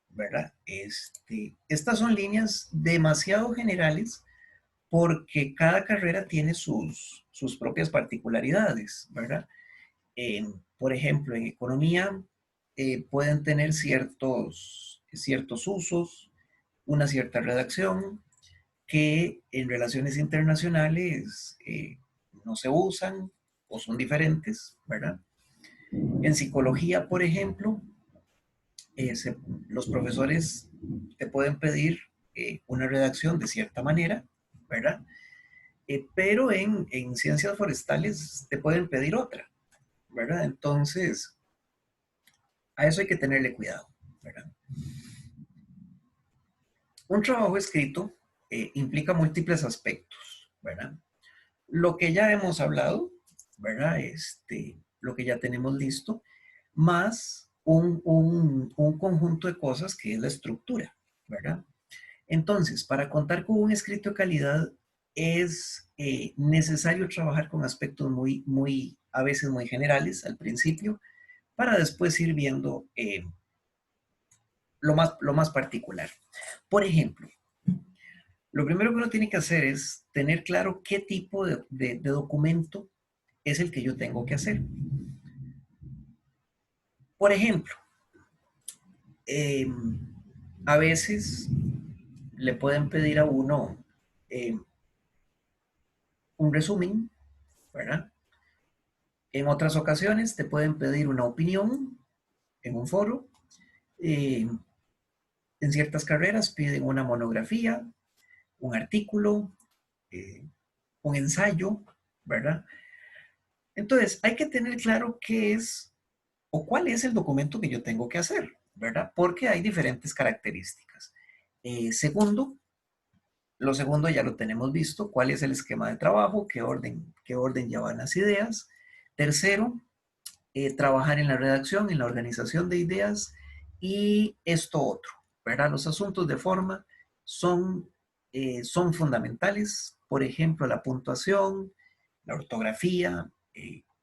¿verdad? Estas son líneas demasiado generales porque cada carrera tiene sus propias particularidades, ¿verdad? Por ejemplo, en economía pueden tener ciertos usos, una cierta redacción. que en relaciones internacionales no se usan o son diferentes, ¿verdad? En psicología, por ejemplo, los profesores te pueden pedir una redacción de cierta manera, ¿verdad? Pero en ciencias forestales te pueden pedir otra, ¿verdad? Entonces, a eso hay que tenerle cuidado, ¿verdad? Un trabajo escrito implica múltiples aspectos, ¿verdad? Lo que ya hemos hablado, ¿verdad? Lo que ya tenemos listo, más un conjunto de cosas que es la estructura, ¿verdad? Entonces, para contar con un escrito de calidad es necesario trabajar con aspectos a veces muy generales al principio, para después ir viendo lo más particular. Por ejemplo, lo primero que uno tiene que hacer es tener claro qué tipo de documento es el que yo tengo que hacer. Por ejemplo, a veces le pueden pedir a uno un resumen, ¿verdad? En otras ocasiones te pueden pedir una opinión en un foro. En ciertas carreras piden una monografía, un artículo, eh, un ensayo, ¿verdad? Entonces, hay que tener claro qué es o cuál es el documento que yo tengo que hacer, ¿verdad? Porque hay diferentes características. Segundo, lo segundo ya lo tenemos visto, cuál es el esquema de trabajo, qué orden llevan las ideas. Tercero, trabajar en la redacción, en la organización de ideas y esto otro, ¿verdad? Los asuntos de forma son fundamentales, por ejemplo, la puntuación, la ortografía,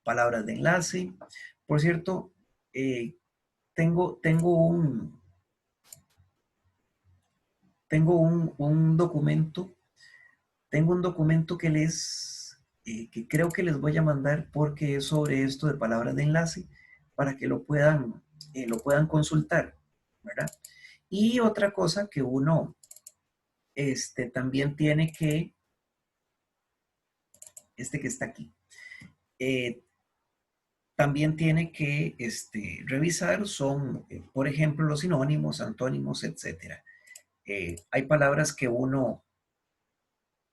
palabras de enlace. Por cierto, eh, tengo, tengo un, tengo un documento que creo que les voy a mandar porque es sobre esto de palabras de enlace para que lo puedan consultar, ¿verdad? Y otra cosa que uno también tiene que está aquí, eh, también tiene que revisar son, por ejemplo, los sinónimos, antónimos, etcétera. Hay palabras que uno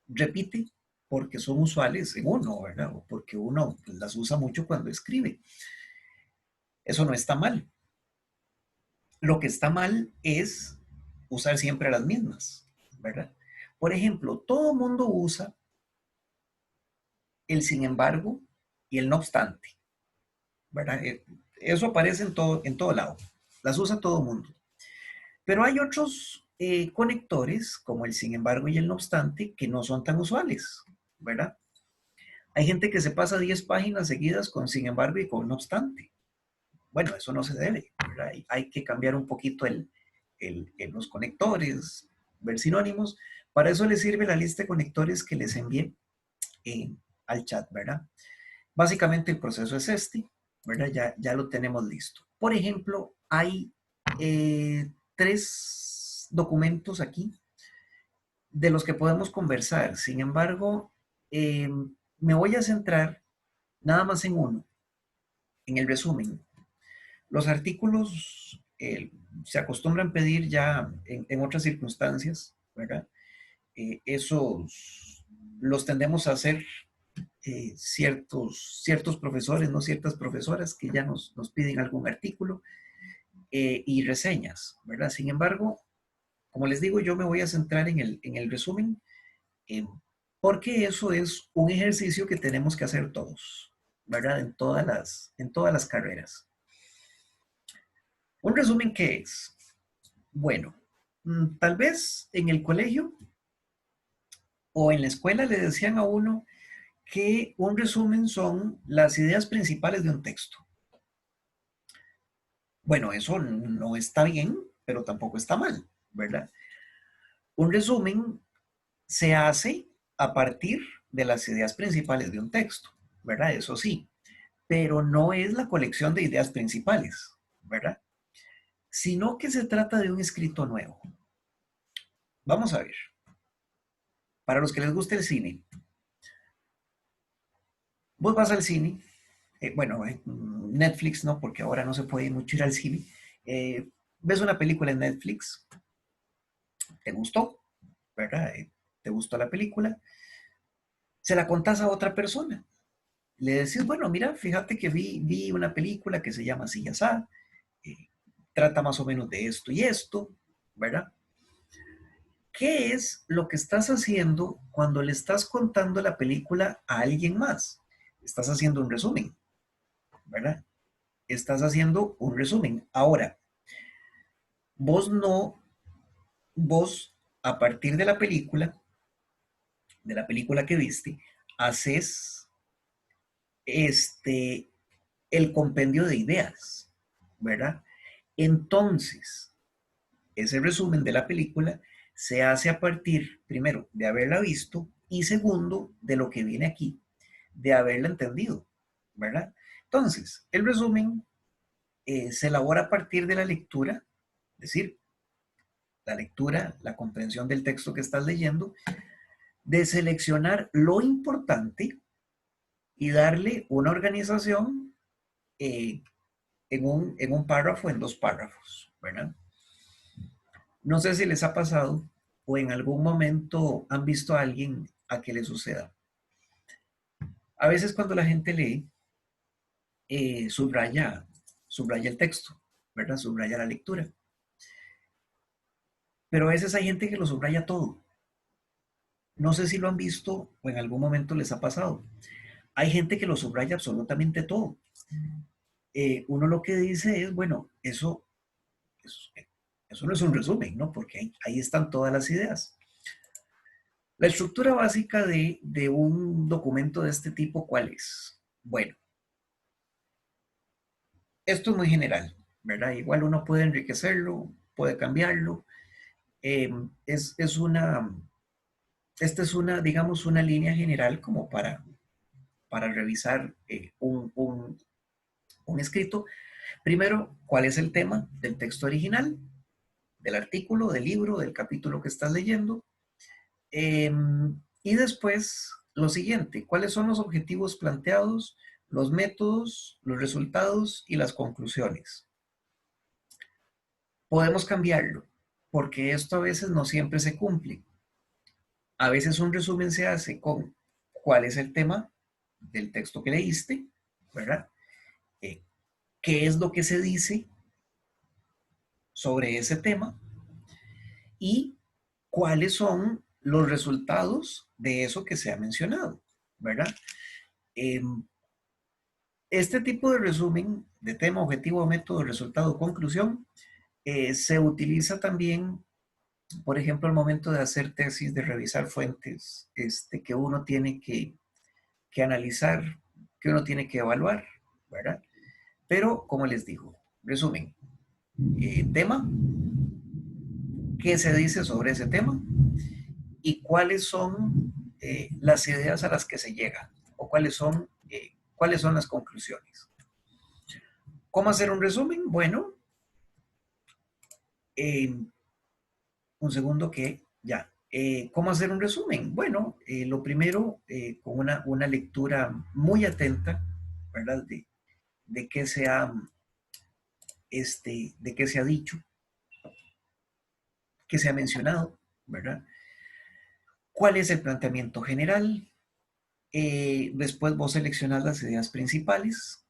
repite porque son usuales en uno, ¿verdad? O porque uno las usa mucho cuando escribe. Eso no está mal. Lo que está mal es usar siempre las mismas, ¿verdad? Por ejemplo, todo mundo usa el sin embargo y el no obstante, ¿verdad? Eso aparece en todo lado. Las usa todo mundo. Pero hay otros conectores, como el sin embargo y el no obstante, que no son tan usuales, ¿verdad? Hay gente que se pasa 10 páginas seguidas con sin embargo y con no obstante. Bueno, eso no se debe, ¿verdad? Hay que cambiar un poquito los conectores, ver sinónimos. Para eso les sirve la lista de conectores que les envié al chat, ¿verdad? Básicamente el proceso es ¿verdad? Ya lo tenemos listo. Por ejemplo, hay 3 documentos aquí de los que podemos conversar. Sin embargo, me voy a centrar nada más en uno, en el resumen. Los artículos se acostumbran pedir ya en otras circunstancias, ¿verdad? Esos los tendemos a hacer ciertos profesores, no ciertas profesoras que ya nos piden algún artículo y reseñas, ¿verdad? Sin embargo, como les digo, yo me voy a centrar en el resumen porque eso es un ejercicio que tenemos que hacer todos, ¿verdad? En todas las carreras. ¿Un resumen qué es? Bueno, tal vez en el colegio o en la escuela le decían a uno que un resumen son las ideas principales de un texto. Bueno, eso no está bien, pero tampoco está mal, ¿verdad? Un resumen se hace a partir de las ideas principales de un texto, ¿verdad? Eso sí, pero no es la colección de ideas principales, ¿verdad? Sino que se trata de un escrito nuevo. Vamos a ver. para los que les guste el cine, vos vas al cine, bueno, Netflix no, porque ahora no se puede mucho ir al cine. Ves una película en Netflix, te gustó, ¿verdad? Te gustó la película, se la contás a otra persona. Le decís, bueno, mira, fíjate que vi una película que se llama Así y Asá, trata más o menos de esto y esto, ¿verdad? ¿Qué es lo que estás haciendo cuando le estás contando la película a alguien más? Estás haciendo un resumen, ¿verdad? Estás haciendo un resumen. Ahora, vos no, vos a partir de la película que viste, haces este, el compendio de ideas, ¿verdad? Entonces, ese resumen de la película se hace a partir, primero, de haberla visto y segundo, de lo que viene aquí, de haberla entendido, ¿verdad? Entonces, el resumen se elabora a partir de la lectura, es decir, la lectura, la comprensión del texto que estás leyendo, de seleccionar lo importante y darle una organización eh, en un párrafo, en dos párrafos, ¿verdad? No sé si les ha pasado o en algún momento han visto a alguien a que le suceda. A veces cuando la gente lee, subraya el texto, ¿verdad? Subraya la lectura. Pero a veces hay gente que lo subraya todo. No sé si lo han visto o en algún momento les ha pasado. Hay gente que lo subraya absolutamente todo. Uno lo que dice es, bueno, eso, eso no es un resumen, ¿no? Porque ahí están todas las ideas. La estructura básica de un documento de este tipo, ¿cuál es? Bueno, esto es muy general, ¿verdad? Igual uno puede enriquecerlo, puede cambiarlo. Eh, es, es una, esta es una, digamos, una línea general como para revisar un escrito. Primero, ¿cuál es el tema del texto original, del artículo, del libro, del capítulo que estás leyendo? Y después, lo siguiente, ¿cuáles son los objetivos planteados, los métodos, los resultados y las conclusiones? Podemos cambiarlo, porque esto a veces no siempre se cumple. A veces un resumen se hace con cuál es el tema del texto que leíste, ¿verdad? Eh, ¿Qué es lo que se dice sobre ese tema? Y cuáles son los resultados de eso que se ha mencionado, ¿verdad? Eh, este tipo de resumen de tema, objetivo, método, resultado, conclusión, se utiliza también, por ejemplo, al momento de hacer tesis, de revisar fuentes que uno tiene que analizar, que uno tiene que evaluar, ¿verdad? Pero, como les digo, resumen, tema, qué se dice sobre ese tema y cuáles son las ideas a las que se llega o cuáles son las conclusiones. ¿Cómo hacer un resumen? Bueno, un segundo que ya. ¿Cómo hacer un resumen? Bueno, lo primero, con una lectura muy atenta, ¿verdad? De qué de qué se ha dicho, qué se ha mencionado, ¿verdad? ¿Cuál es el planteamiento general? Después vos seleccionás las ideas principales.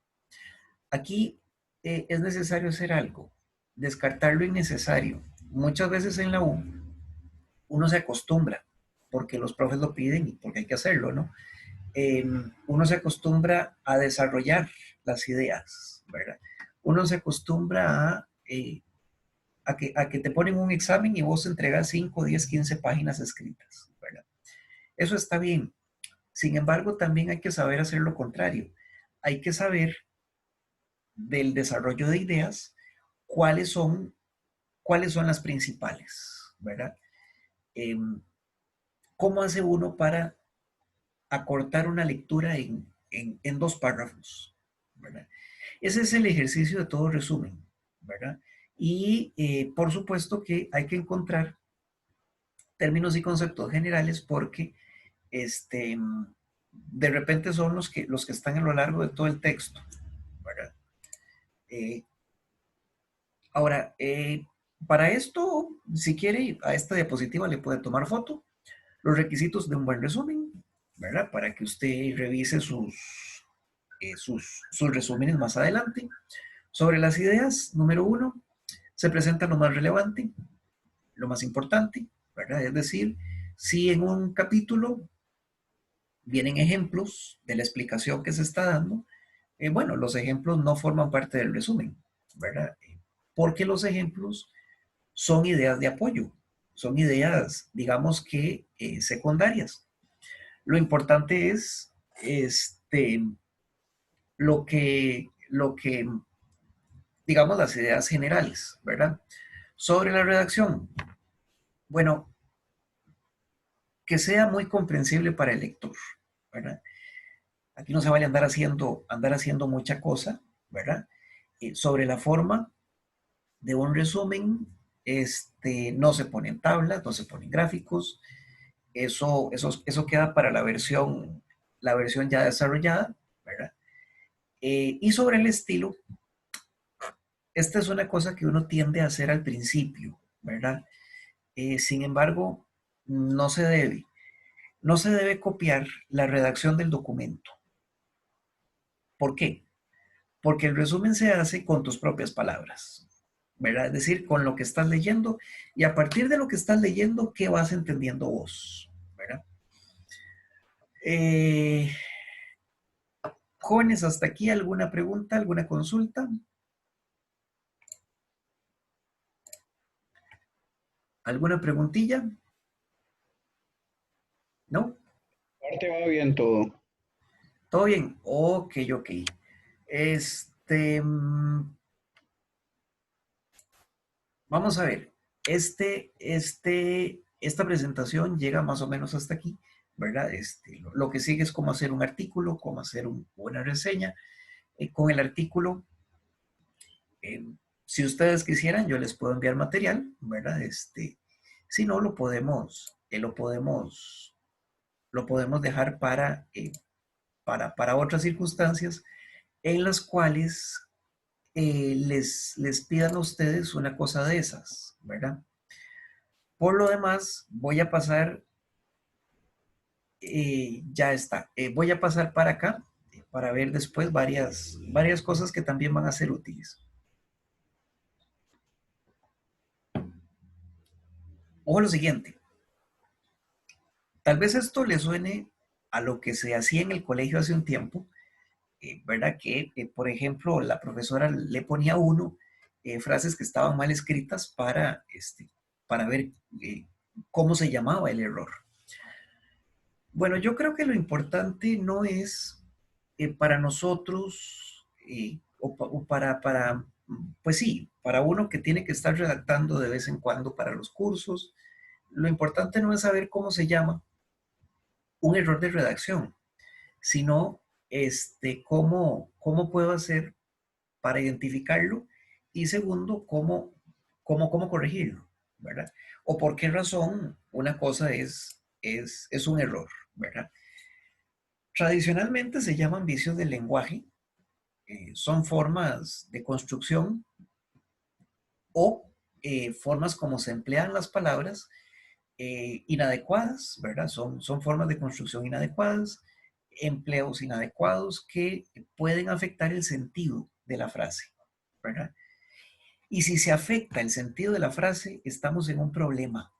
Aquí es necesario hacer algo, descartar lo innecesario. Muchas veces en la U uno se acostumbra, porque los profes lo piden y porque hay que hacerlo, ¿no? Uno se acostumbra a desarrollar las ideas, ¿verdad? Uno se acostumbra a que te ponen un examen y vos entregas 5, 10, 15 páginas escritas, ¿verdad? Eso está bien. Sin embargo, también hay que saber hacer lo contrario. Hay que saber del desarrollo de ideas cuáles son las principales, ¿verdad? Eh, ¿Cómo hace uno para acortar una lectura en dos párrafos, ¿verdad? Ese es el ejercicio de todo resumen, ¿verdad? Y por supuesto que hay que encontrar términos y conceptos generales porque de repente son los que están a lo largo de todo el texto, ¿verdad? Eh, ahora, para esto, si quiere, a esta diapositiva le puede tomar foto. Los requisitos de un buen resumen, ¿verdad? Para que usted revise sus resúmenes más adelante. Sobre las ideas, número 1, se presenta lo más relevante, lo más importante, ¿verdad? Es decir, si en un capítulo vienen ejemplos de la explicación que se está dando, bueno, los ejemplos no forman parte del resumen, ¿verdad? Porque los ejemplos son ideas de apoyo, son ideas, digamos que secundarias. Lo importante es lo que, digamos, las ideas generales, ¿verdad? Sobre la redacción, bueno, que sea muy comprensible para el lector, ¿verdad? Aquí no se vale andar haciendo mucha cosa, ¿verdad? Sobre la forma de un resumen, no se ponen tablas, no se ponen gráficos, eso queda para la versión ya desarrollada, ¿verdad? Y sobre el estilo, esta es una cosa que uno tiende a hacer al principio, ¿verdad? Sin embargo, no se debe. No se debe copiar la redacción del documento. ¿Por qué? Porque el resumen se hace con tus propias palabras, ¿verdad? Es decir, con lo que estás leyendo y a partir de lo que estás leyendo, ¿qué vas entendiendo vos? ¿Verdad? Jóvenes, hasta aquí, ¿alguna pregunta, alguna consulta? ¿Alguna preguntilla? ¿No? Parte va bien todo. ¿Todo bien? Ok, ok. Vamos a ver. Esta presentación llega más o menos hasta aquí, ¿verdad? Lo que sigue es cómo hacer un artículo, cómo hacer una reseña. Con el artículo, eh, si ustedes quisieran, yo les puedo enviar material, ¿verdad? Si no, lo podemos dejar para otras circunstancias en las cuales les pidan a ustedes una cosa de esas, ¿verdad? Por lo demás, voy a pasar, ya está, voy a pasar para acá para ver después varias cosas que también van a ser útiles. Ojo lo siguiente, tal vez esto le suene a lo que se hacía en el colegio hace un tiempo, ¿verdad? Que, por ejemplo, la profesora le ponía a uno frases que estaban mal escritas para ver cómo se llamaba el error. Bueno, yo creo que lo importante no es para nosotros, o pues sí, para uno que tiene que estar redactando de vez en cuando para los cursos, lo importante no es saber cómo se llama un error de redacción, sino cómo puedo hacer para identificarlo y segundo, cómo corregirlo, ¿verdad? O por qué razón una cosa es un error, ¿verdad? Tradicionalmente se llaman vicios del lenguaje, son formas de construcción o formas como se emplean las palabras inadecuadas, ¿verdad? Son formas de construcción inadecuadas, empleos inadecuados que pueden afectar el sentido de la frase, ¿verdad? Y si se afecta el sentido de la frase, estamos en un problema.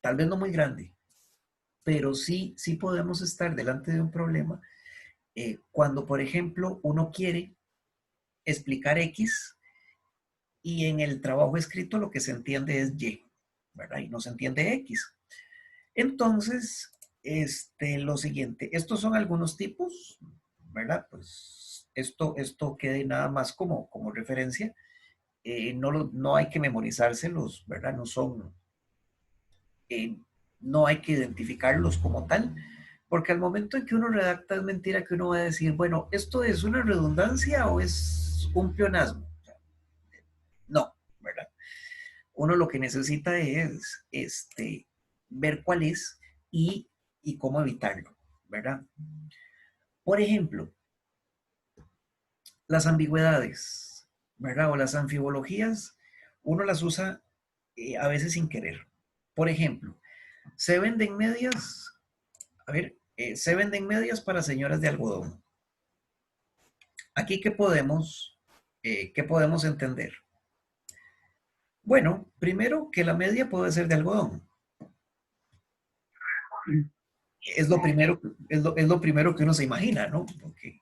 Tal vez no muy grande, pero sí podemos estar delante de un problema cuando, por ejemplo, uno quiere explicar X y en el trabajo escrito lo que se entiende es Y, ¿verdad? Y no se entiende X. Entonces, lo siguiente, estos son algunos tipos, ¿verdad? Pues esto quede nada más como referencia. No hay que memorizárselos, ¿verdad? Eh, no hay que identificarlos como tal, porque al momento en que uno redacta es mentira que uno va a decir, bueno, ¿esto es una redundancia o es un pleonasmo? No, ¿verdad? Uno lo que necesita es ver cuál es y cómo evitarlo, ¿verdad? Por ejemplo, las ambigüedades, ¿verdad? O las anfibologías, uno las usa a veces sin querer. Por ejemplo, se venden medias, a ver, se venden medias para señoras de algodón. Aquí, qué podemos entender? Bueno, primero que la media puede ser de algodón. Es lo primero, es lo primero que uno se imagina, ¿no? Porque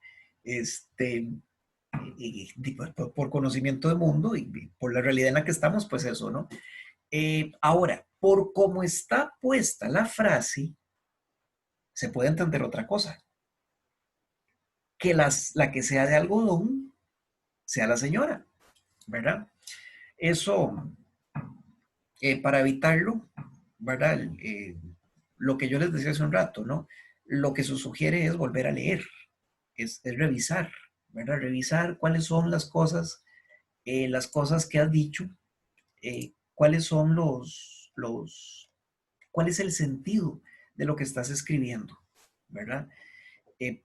por conocimiento de mundo y por la realidad en la que estamos, pues eso, ¿no? Ahora, por cómo está puesta la frase, se puede entender otra cosa. Que la que sea de algodón sea la señora, ¿verdad? Eso, para evitarlo, ¿verdad? Lo que yo les decía hace un rato, ¿no? Lo que se sugiere es volver a leer, es revisar, ¿verdad? Revisar cuáles son las cosas que has dicho, cuáles son cuál es el sentido de lo que estás escribiendo, ¿verdad?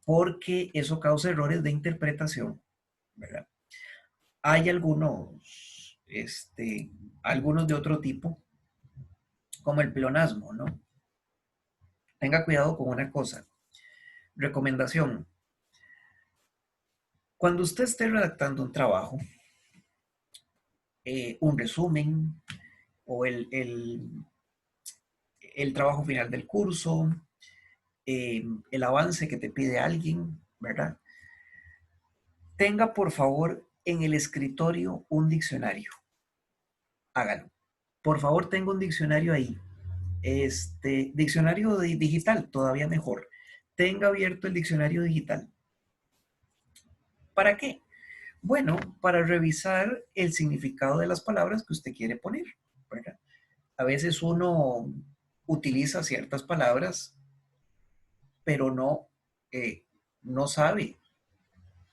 Porque eso causa errores de interpretación, ¿verdad? Hay algunos de otro tipo, como el pleonasmo, ¿no? Tenga cuidado con una cosa. Recomendación. Cuando usted esté redactando un trabajo, un resumen o el trabajo final del curso, el avance que te pide alguien, ¿verdad? Tenga por favor en el escritorio un diccionario. Hágalo. Por favor, tenga un diccionario ahí. Diccionario digital, todavía mejor. Tenga abierto el diccionario digital. ¿Para qué? Bueno, para revisar el significado de las palabras que usted quiere poner, ¿verdad? A veces uno utiliza ciertas palabras, pero no sabe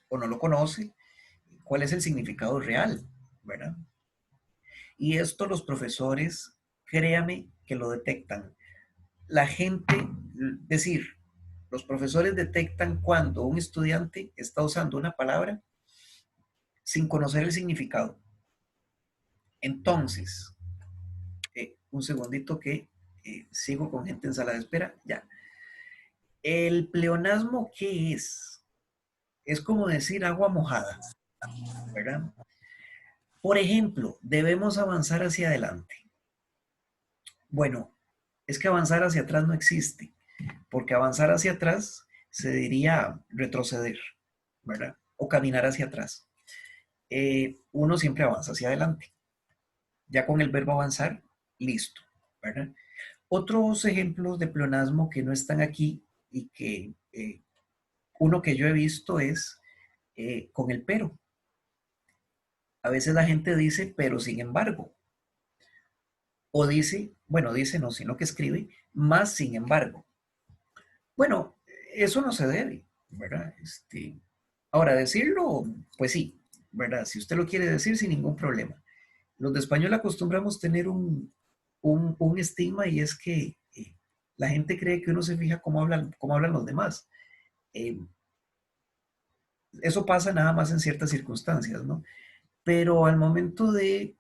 o no lo conoce cuál es el significado real, ¿verdad? Y esto los profesores, créame que lo detectan. La gente, decir, los profesores detectan cuando un estudiante está usando una palabra sin conocer el significado. Entonces, un segundito que sigo con gente en sala de espera, ya. El pleonasmo, ¿qué es? Es como decir agua mojada, ¿verdad? Por ejemplo, debemos avanzar hacia adelante. Bueno, es que avanzar hacia atrás no existe, porque avanzar hacia atrás se diría retroceder, ¿verdad? O caminar hacia atrás. Uno siempre avanza hacia adelante. Ya con el verbo avanzar, listo, ¿verdad? Otros ejemplos de pleonasmo que no están aquí y que uno que yo he visto es con el pero. A veces la gente dice, pero sin embargo. O dice, bueno, dice no, sino que escribe, más sin embargo. Bueno, eso no se debe, ¿verdad? Ahora, decirlo, pues sí, ¿verdad? Si usted lo quiere decir sin ningún problema. Los de español acostumbramos tener un estigma y es que la gente cree que uno se fija cómo hablan los demás. Eh, Eso pasa nada más en ciertas circunstancias, ¿no? Pero al momento de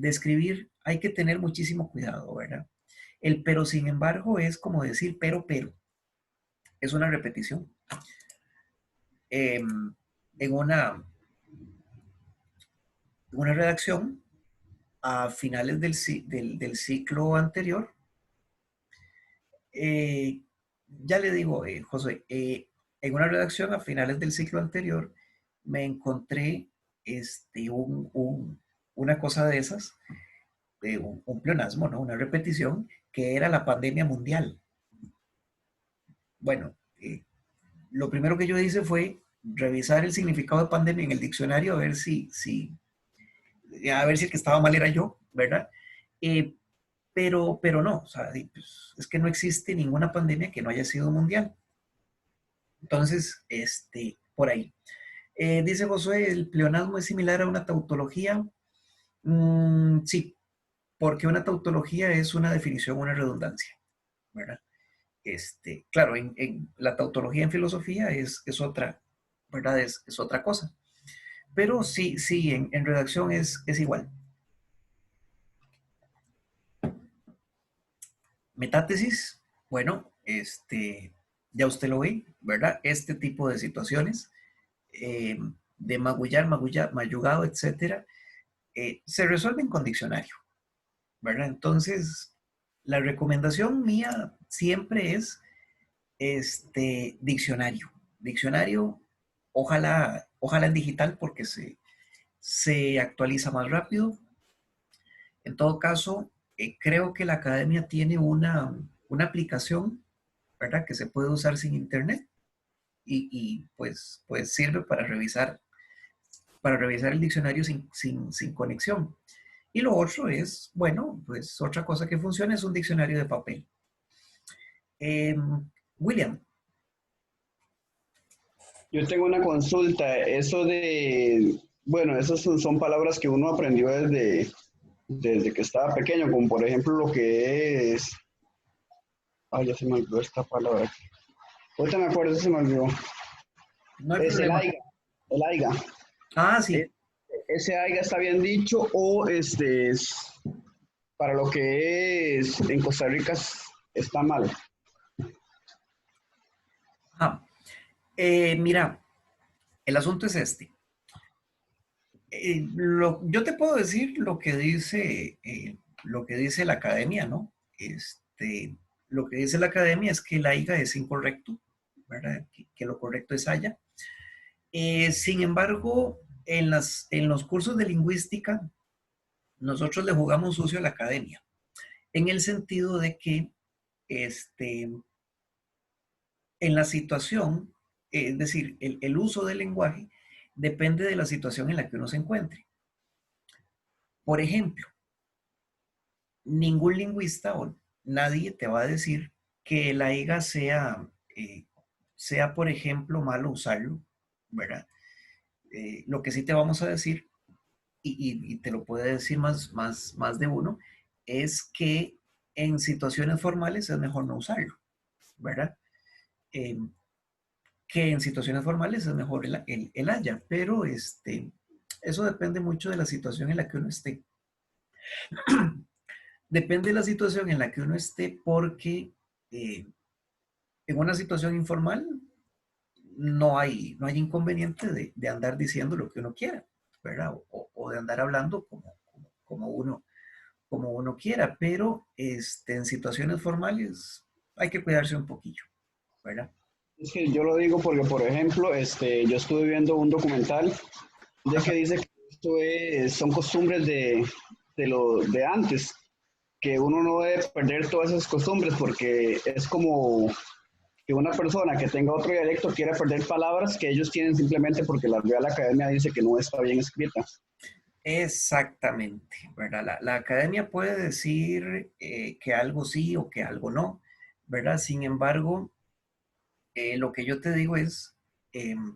escribir hay que tener muchísimo cuidado, ¿verdad? El pero, sin embargo, es como decir pero. Es una repetición. En una redacción, a finales del ciclo anterior, eh, ya le digo, José, en una redacción a finales del ciclo anterior me encontré una cosa de esas, un pleonasmo, ¿no? Una repetición, que era la pandemia mundial. Bueno, lo primero que yo hice fue revisar el significado de pandemia en el diccionario a ver si el que estaba mal era yo, ¿verdad? Eh, pero no, o sea, pues, es que no existe ninguna pandemia que no haya sido mundial. Entonces, por ahí. Dice Josué, ¿el pleonasmo es similar a una tautología? Sí, porque una tautología es una definición, una redundancia, ¿verdad? Claro, la tautología en filosofía es otra, ¿verdad? Es otra cosa. Pero sí, sí, en redacción es igual. Metátesis, bueno, ya usted lo ve, ¿verdad? Este tipo de situaciones eh, de magullar, mayugado, etcétera, se resuelven con diccionario, ¿verdad? Entonces, la recomendación mía siempre es diccionario. Diccionario, ojalá en digital porque se actualiza más rápido. En todo caso, creo que la academia tiene una aplicación, ¿verdad? Que se puede usar sin internet y pues sirve para revisar el diccionario sin conexión. Y lo otro es, bueno, pues otra cosa que funciona es un diccionario de papel. Eh, William, Yo tengo una consulta. Eso de, bueno, esas son palabras que uno aprendió desde que estaba pequeño, como por ejemplo lo que es, ay, ya se me olvidó esta palabra. Ahorita me acuerdo, se me olvidó. no hay Es el problema. aiga, el aiga. Ah, E- sí. Ese aiga está bien dicho o para lo que es en Costa Rica está mal. Ah, mira, el asunto es este. Yo te puedo decir lo que dice la academia, ¿no? Lo que dice la academia es que el AIGA es incorrecto, ¿verdad? Que lo correcto es haya. Sin embargo, en los cursos de lingüística, nosotros le jugamos sucio a la academia, en el sentido de que este, en la situación, es decir, el uso del lenguaje depende de la situación en la que uno se encuentre. Por ejemplo, ningún lingüista o nadie te va a decir que la EGA sea, por ejemplo, malo usarlo, ¿verdad? Lo que sí te vamos a decir, y te lo puede decir más de uno, es que en situaciones formales es mejor no usarlo, ¿verdad? Eh, que en situaciones formales es mejor el haya, pero eso depende mucho de la situación en la que uno esté. Depende de la situación en la que uno esté porque eh, en una situación informal no hay inconveniente de andar diciendo lo que uno quiera, ¿verdad? O de andar hablando como uno quiera, pero en situaciones formales hay que cuidarse un poquillo, ¿verdad? Es que yo lo digo porque, por ejemplo, yo estuve viendo un documental de que dice que son costumbres de antes, que uno no debe perder todas esas costumbres porque es como que una persona que tenga otro dialecto quiera perder palabras que ellos tienen simplemente porque la Real Academia dice que no está bien escrita. Exactamente, ¿verdad? La academia puede decir que algo sí o que algo no, ¿verdad? Sin embargo, lo que yo te digo es, em,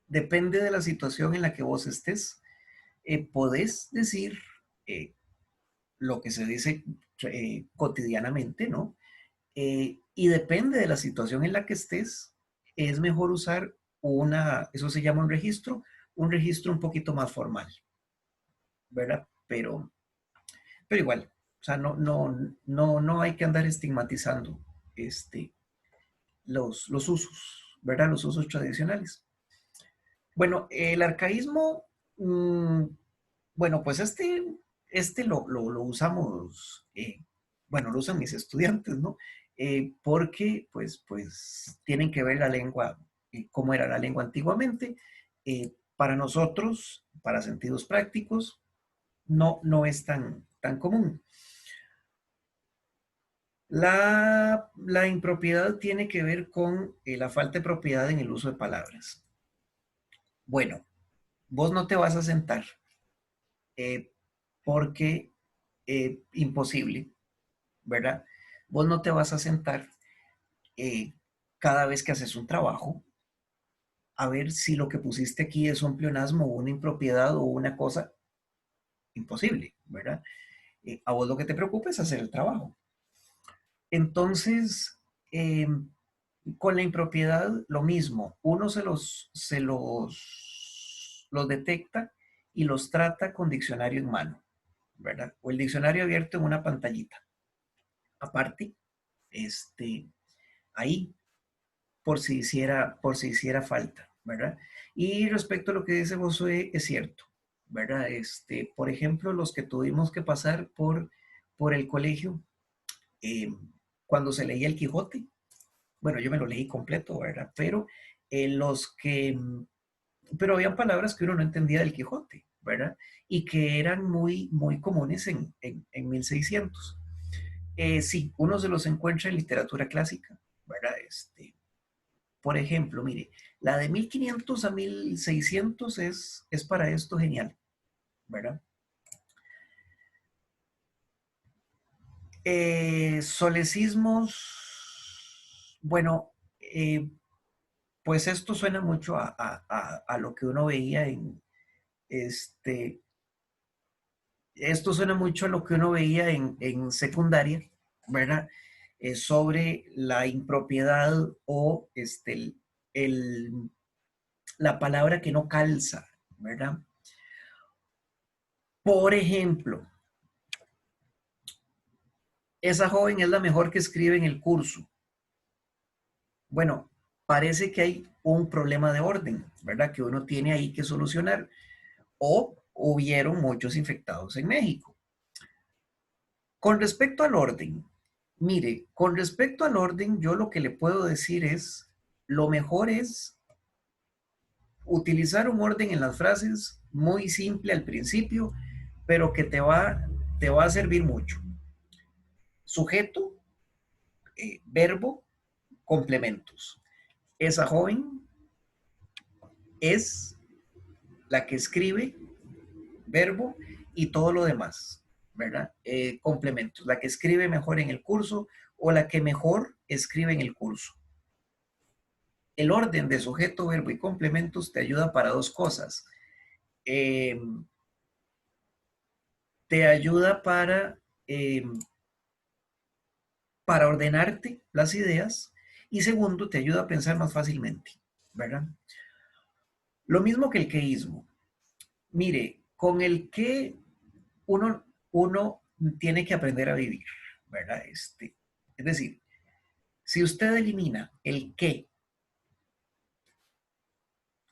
depende de la situación en la que vos estés, podés decir eh, lo que se dice cotidianamente, ¿no? Y depende de la situación en la que estés, es mejor usar eso se llama un registro un poquito más formal, ¿verdad? Pero igual, o sea, no hay que andar estigmatizando los usos, ¿verdad? Los usos tradicionales. Bueno, el arcaísmo, bueno, pues lo usamos, bueno, lo usan mis estudiantes, ¿no? Porque, pues, tienen que ver la lengua, cómo era la lengua antiguamente. Para nosotros, para sentidos prácticos, no es tan común. La impropiedad tiene que ver con la falta de propiedad en el uso de palabras. Bueno, vos no te vas a sentar eh, porque imposible, ¿verdad? Vos no te vas a sentar eh, cada vez que haces un trabajo a ver si lo que pusiste aquí es un pleonasmo o una impropiedad o una cosa imposible, ¿verdad? A vos lo que te preocupa es hacer el trabajo. Entonces, con la impropiedad, lo mismo. Uno los detecta y los trata con diccionario en mano, ¿verdad? O el diccionario abierto en una pantallita. Aparte, ahí, por si hiciera falta, ¿verdad? Y respecto a lo que dice Josué, es cierto, ¿verdad? Por ejemplo, los que tuvimos que pasar por el colegio, eh, cuando se leía el Quijote, bueno, yo me lo leí completo, ¿verdad? Pero los que, pero habían palabras que uno no entendía del Quijote, ¿verdad? Y que eran muy, muy comunes en 1600. Sí, uno se los encuentra en literatura clásica, ¿verdad? Por ejemplo, mire, la de 1500 a 1600 es para esto genial, ¿verdad? Solecismos, bueno, pues esto suena mucho a lo que uno veía este, esto suena mucho a lo que uno veía en secundaria, ¿verdad? Sobre la impropiedad o el, la palabra que no calza, ¿verdad? Por ejemplo, esa joven es la mejor que escribe en el curso. Bueno, parece que hay un problema de orden, ¿verdad? Que uno tiene ahí que solucionar. O hubieron muchos infectados en México. Con respecto al orden, mire, con respecto al orden, yo lo que le puedo decir es, lo mejor es utilizar un orden en las frases muy simple al principio, pero que te va a servir mucho. Sujeto, verbo, complementos. Esa joven es la que escribe, verbo y todo lo demás, ¿verdad? Complementos. La que escribe mejor en el curso o la que mejor escribe en el curso. El orden de sujeto, verbo y complementos te ayuda para dos cosas. Eh, te ayuda para ordenarte las ideas y segundo, te ayuda a pensar más fácilmente, ¿verdad? Lo mismo que el queísmo. Mire, con el que uno tiene que aprender a vivir, ¿verdad? Es decir, si usted elimina el qué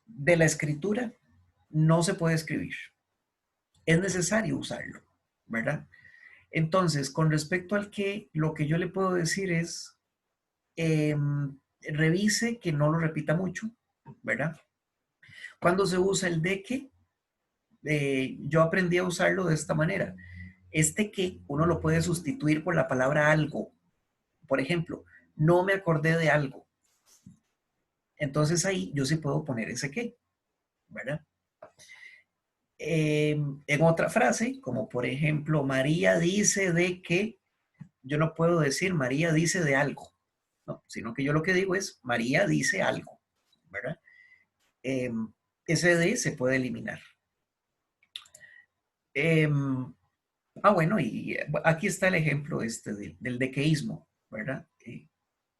de la escritura, no se puede escribir. Es necesario usarlo, ¿verdad? Entonces, con respecto al qué, lo que yo le puedo decir es, revise que no lo repita mucho, ¿verdad? Cuando se usa el de que, yo aprendí a usarlo de esta manera. Este que uno lo puede sustituir por la palabra algo. Por ejemplo, no me acordé de algo. Entonces ahí yo sí puedo poner ese que, ¿verdad? En otra frase, como por ejemplo, María dice de que, yo no puedo decir María dice de algo, no, sino que yo lo que digo es María dice algo, ¿verdad? Eh, ese de se puede eliminar. Eh, bueno, y aquí está el ejemplo del dequeísmo, ¿verdad?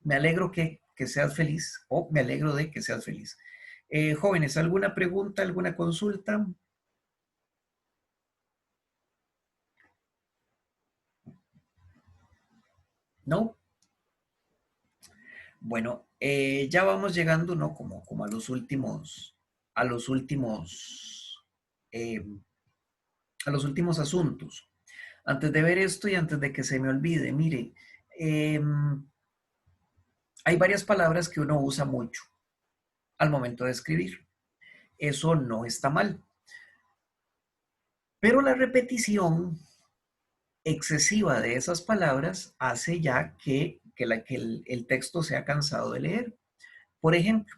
Me alegro que seas feliz, o me alegro de que seas feliz. Jóvenes, ¿alguna pregunta, alguna consulta? ¿No? Bueno, ya vamos llegando, ¿no? Como a los últimos, eh, a los últimos asuntos. Antes de ver esto y antes de que se me olvide, mire, eh, hay varias palabras que uno usa mucho al momento de escribir. Eso no está mal. Pero la repetición excesiva de esas palabras hace ya que el texto sea cansado de leer. Por ejemplo,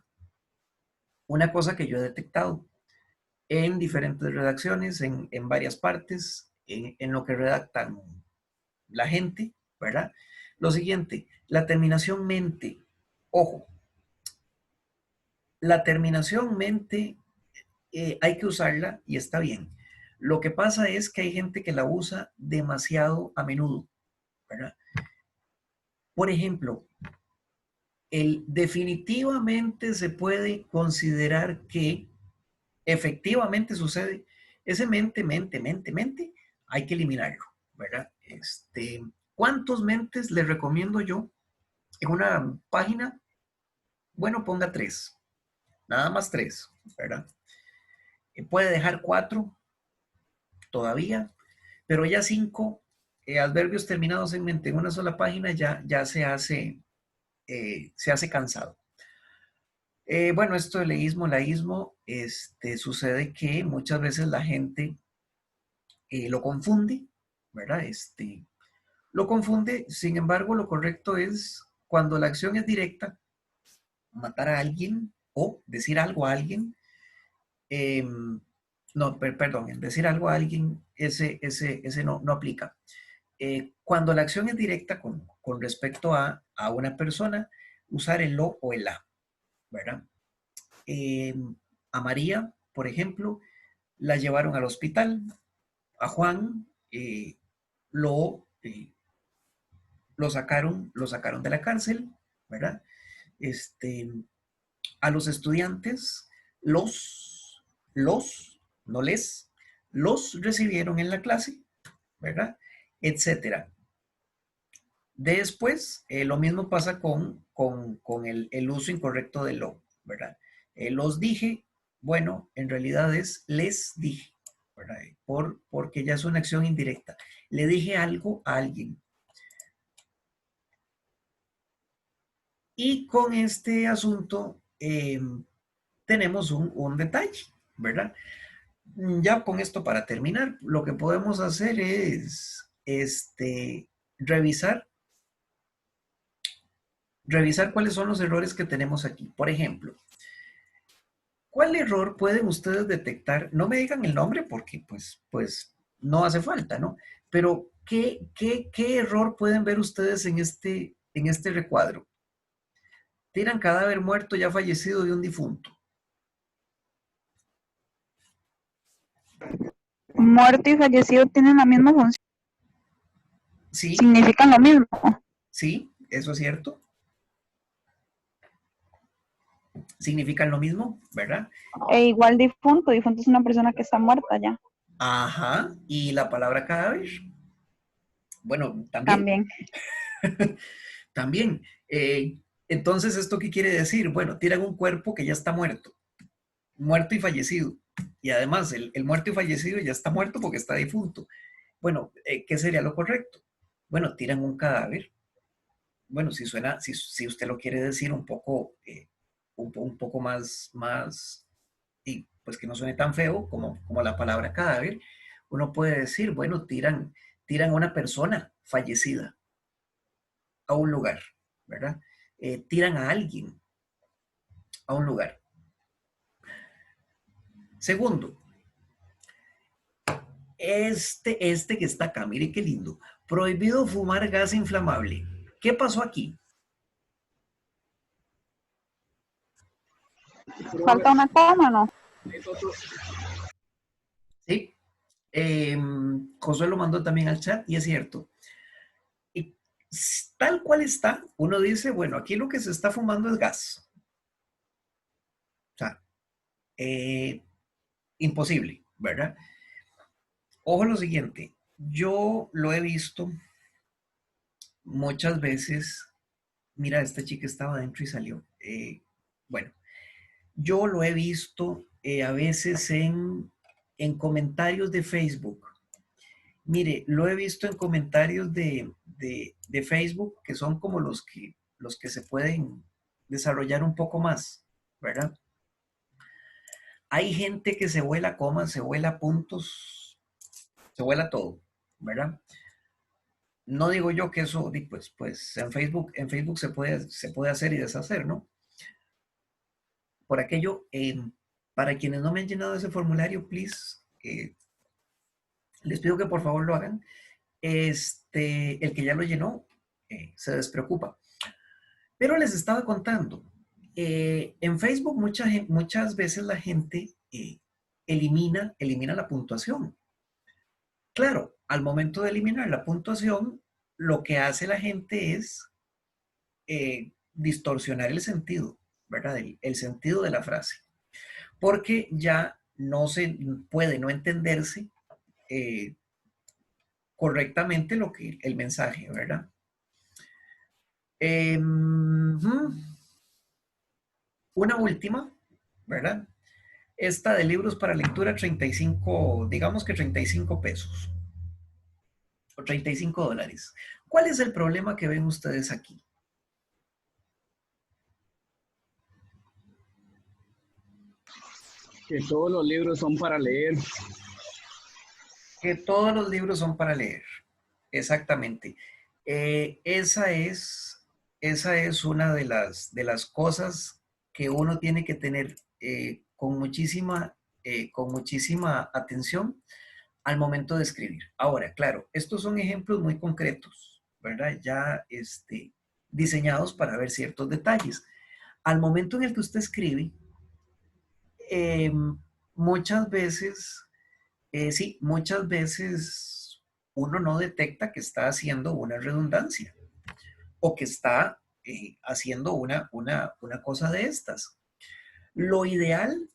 una cosa que yo he detectado en diferentes redacciones, en varias partes, en lo que redactan la gente, ¿verdad? Lo siguiente, la terminación mente. Ojo, la terminación mente hay que usarla y está bien, Lo que pasa es que hay gente que la usa demasiado a menudo, ¿verdad? Por ejemplo, definitivamente se puede considerar que efectivamente sucede, ese mente, hay que eliminarlo, ¿verdad? ¿Cuántos mentes le recomiendo yo en una página? Bueno, ponga 3, nada más 3, ¿verdad? Puede dejar 4 todavía, pero ya 5 adverbios terminados en mente en una sola página ya se hace cansado. Bueno, esto de leísmo, laísmo, sucede que muchas veces la gente lo confunde, ¿verdad? Lo confunde, sin embargo, lo correcto es cuando la acción es directa, matar a alguien o decir algo a alguien. No, perdón, el decir algo a alguien, ese no aplica. Cuando la acción es directa con respecto a una persona, usar el lo o el la, ¿verdad? A María, por ejemplo, la llevaron al hospital. A Juan lo sacaron de la cárcel, ¿verdad? A los estudiantes, no les, los recibieron en la clase, ¿verdad? Etcétera. Después, lo mismo pasa con el uso incorrecto de lo, ¿verdad? Los dije, bueno, en realidad es les dije, ¿verdad? Porque ya es una acción indirecta. Le dije algo a alguien. Y con este asunto tenemos un detalle, ¿verdad? Ya con esto para terminar, lo que podemos hacer es revisar cuáles son los errores que tenemos aquí. Por ejemplo, ¿cuál error pueden ustedes detectar? No me digan el nombre porque pues no hace falta, ¿no? Pero ¿qué error pueden ver ustedes en este recuadro? Tiran cadáver muerto ya fallecido de un difunto. Muerto y fallecido tienen la misma función. Sí, Significan lo mismo. sí, eso es cierto. Significan lo mismo, ¿verdad? E igual difunto. Difunto es una persona que está muerta ya. Ajá, y la palabra cadáver, bueno, también. También. Entonces, ¿esto qué quiere decir? Bueno, tiran un cuerpo que ya está muerto y fallecido. Y además, el muerto y fallecido ya está muerto porque está difunto. Bueno, ¿qué sería lo correcto? Bueno, tiran un cadáver. Bueno, si usted lo quiere decir un poco más, y pues que no suene tan feo como la palabra cadáver, uno puede decir, bueno, tiran a una persona fallecida a un lugar, ¿verdad? Tiran a alguien a un lugar. Segundo, este que está acá, mire qué lindo. Prohibido fumar gas inflamable. ¿Qué pasó aquí? Falta una coma, ¿no? Sí. Josué lo mandó también al chat y es cierto. Y tal cual está, uno dice, bueno, aquí lo que se está fumando es gas. O sea, imposible, ¿verdad? Ojo lo siguiente, yo lo he visto muchas veces. Mira, esta chica estaba adentro y salió. Bueno, yo lo he visto a veces en comentarios de Facebook. Mire, lo he visto en comentarios de Facebook que son como los que se pueden desarrollar un poco más, ¿verdad? Hay gente que se vuela comas, se vuela puntos, se vuela todo, ¿verdad? No digo yo que eso, pues en Facebook se puede hacer y deshacer, ¿no? Por aquello, para quienes no me han llenado ese formulario, please, les pido que por favor lo hagan. El que ya lo llenó, se despreocupa. Pero les estaba contando, en Facebook muchas veces la gente elimina la puntuación, Claro, al momento de eliminar la puntuación, lo que hace la gente es distorsionar el sentido, ¿verdad? El sentido de la frase, porque ya no se puede no entenderse eh, correctamente el mensaje, ¿verdad? Una última, ¿verdad? Esta de libros para lectura, 35, digamos que 35 pesos o $35. ¿Cuál es el problema que ven ustedes aquí? Que todos los libros son para leer. Que todos los libros son para leer. Exactamente. Esa es una de las cosas que uno tiene que tener con muchísima atención al momento de escribir. Ahora, claro, estos son ejemplos muy concretos, ¿verdad? Ya diseñados para ver ciertos detalles. Al momento en el que usted escribe, eh, muchas veces, sí, muchas veces uno no detecta que está haciendo una redundancia o que está haciendo una cosa de estas. Lo ideal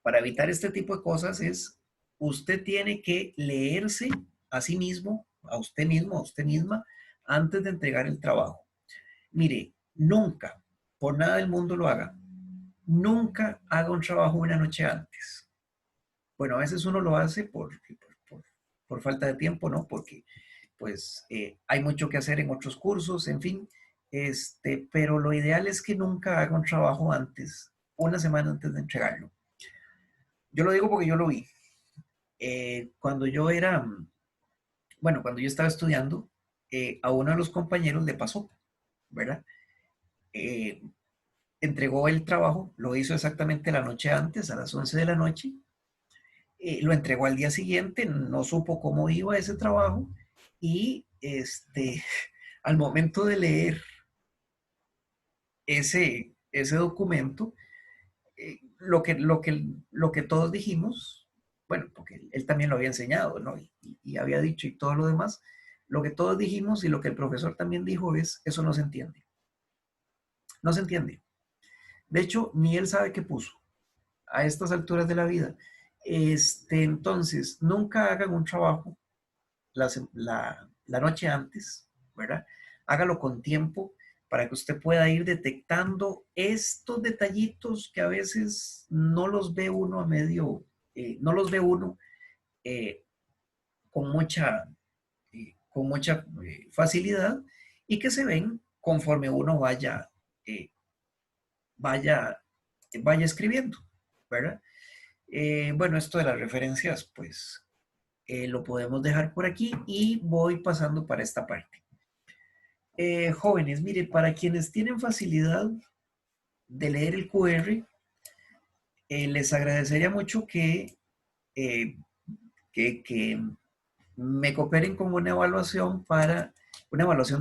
para evitar este tipo de cosas es usted tiene que leerse a sí mismo, a usted mismo, a usted misma, antes de entregar el trabajo. Mire, nunca, por nada del mundo lo haga, nunca haga un trabajo una noche antes. Bueno, a veces uno lo hace por falta de tiempo, ¿no? Porque pues hay mucho que hacer en otros cursos, en fin, pero lo ideal es que nunca haga un trabajo antes, una semana antes de entregarlo. Yo lo digo porque yo lo vi. Cuando yo era, bueno, cuando yo estaba estudiando, a uno de los compañeros le pasó, ¿verdad? Eh, Entregó el trabajo, lo hizo exactamente la noche antes, a las 11 de la noche, lo entregó al día siguiente, no supo cómo iba ese trabajo y al momento de leer ese documento, lo que todos dijimos, bueno, porque él también lo había enseñado, ¿no? Y había dicho y todo lo demás, lo que todos dijimos y lo que el profesor también dijo es, eso no se entiende. No se entiende. De hecho, ni él sabe qué puso a estas alturas de la vida. Entonces, nunca hagan un trabajo la noche antes, ¿verdad? Hágalo con tiempo para que usted pueda ir detectando estos detallitos que a veces no los ve uno a medio, no los ve uno eh, con mucha facilidad y que se ven conforme uno eh, vaya, vaya escribiendo, ¿verdad? Bueno, esto de las referencias, pues lo podemos dejar por aquí y voy pasando para esta parte. Jóvenes, mire, para quienes tienen facilidad de leer el QR, les agradecería mucho eh, que me cooperen con una evaluación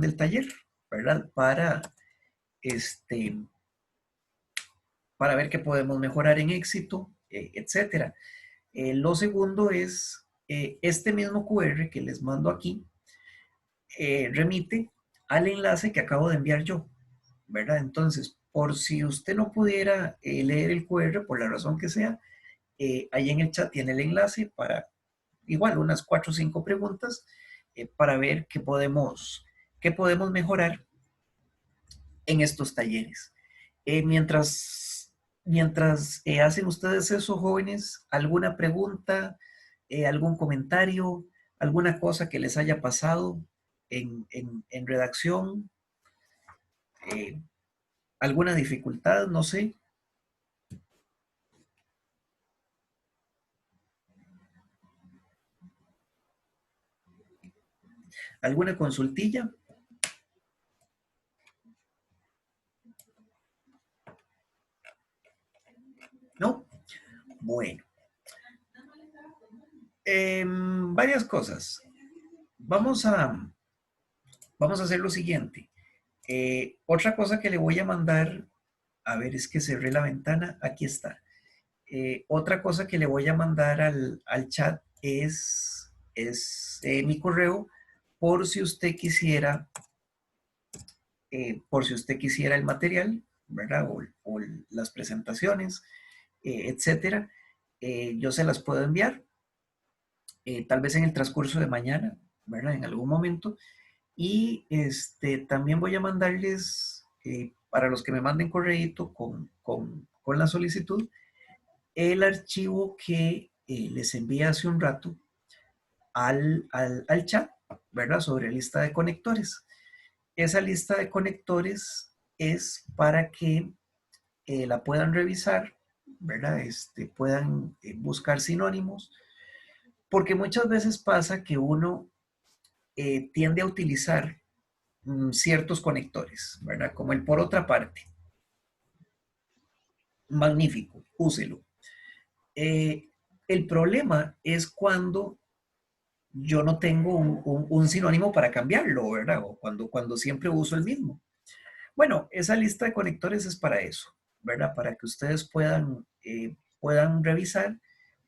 del taller, ¿verdad? Este, para ver qué podemos mejorar en éxito, etcétera. Lo segundo es este mismo QR que les mando aquí, remite al enlace que acabo de enviar yo, ¿verdad? Entonces, por si usted no pudiera leer el QR por la razón que sea, ahí en el chat tiene el enlace para igual unas 4 o 5 preguntas para ver qué podemos mejorar en estos talleres. Mientras hacen ustedes eso, jóvenes, ¿alguna pregunta, algún comentario, alguna cosa que les haya pasado en redacción? Eh, ¿Alguna dificultad? No sé. ¿Alguna consultilla? ¿No? Bueno. Varias cosas. Vamos a hacer lo siguiente. Otra cosa que le voy a mandar, a ver, es que cerré la ventana, aquí está. Otra cosa que le voy a mandar al chat es es mi correo por si usted quisiera, el material, ¿verdad? O las presentaciones, etcétera. Yo se las puedo enviar, tal vez en el transcurso de mañana, ¿verdad? En algún momento. Y también voy a mandarles, para los que me manden correíto con la solicitud, el archivo que les envié hace un rato al chat, ¿verdad? Sobre lista de conectores. Esa lista de conectores es para que la puedan revisar, ¿verdad? Puedan buscar sinónimos, porque muchas veces pasa que uno tiende a utilizar ciertos conectores, ¿verdad? Como el por otra parte. Magnífico, úselo. El problema es cuando yo no tengo un sinónimo para cambiarlo, ¿verdad? O cuando siempre uso el mismo. Bueno, esa lista de conectores es para eso, ¿verdad? Para que ustedes puedan revisar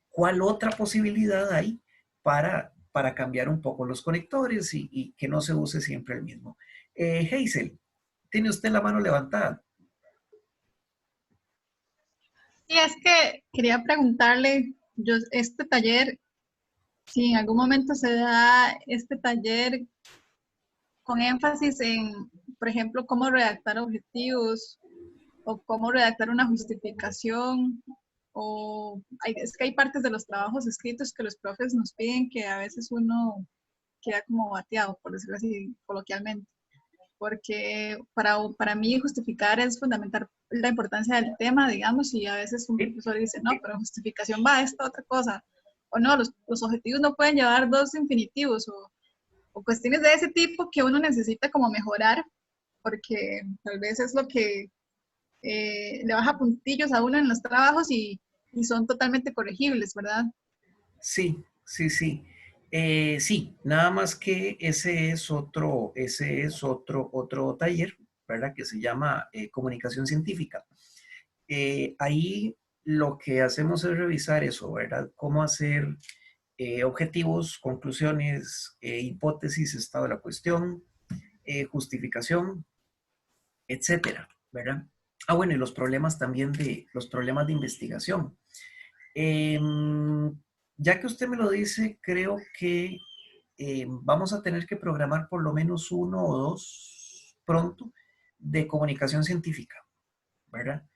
cuál otra posibilidad hay para cambiar un poco los conectores y que no se use siempre el mismo. Hazel, tiene usted la mano levantada. Sí, es que quería preguntarle, yo, este taller, si en algún momento se da este taller con énfasis en, por ejemplo, cómo redactar objetivos o cómo redactar una justificación, es que hay partes de los trabajos escritos que los profes nos piden que a veces uno queda como bateado, por decirlo así coloquialmente, porque para mí justificar es fundamental la importancia del tema, digamos, y a veces un profesor dice, no, pero justificación va a esta otra cosa, o no, los objetivos no pueden llevar dos infinitivos, o cuestiones de ese tipo que uno necesita como mejorar, porque tal vez es lo que le baja puntillos a uno en los trabajos y son totalmente corregibles, ¿verdad? Sí, sí, sí. Sí, nada más que ese es otro taller, ¿verdad? Que se llama comunicación científica. Ahí lo que hacemos es revisar eso, ¿verdad? Cómo hacer objetivos, conclusiones, hipótesis, estado de la cuestión, justificación, etcétera, ¿verdad? Ah, bueno, y los problemas también los problemas de investigación. Ya que usted me lo dice, creo que vamos a tener que programar por lo menos uno o dos pronto de comunicación científica, ¿verdad?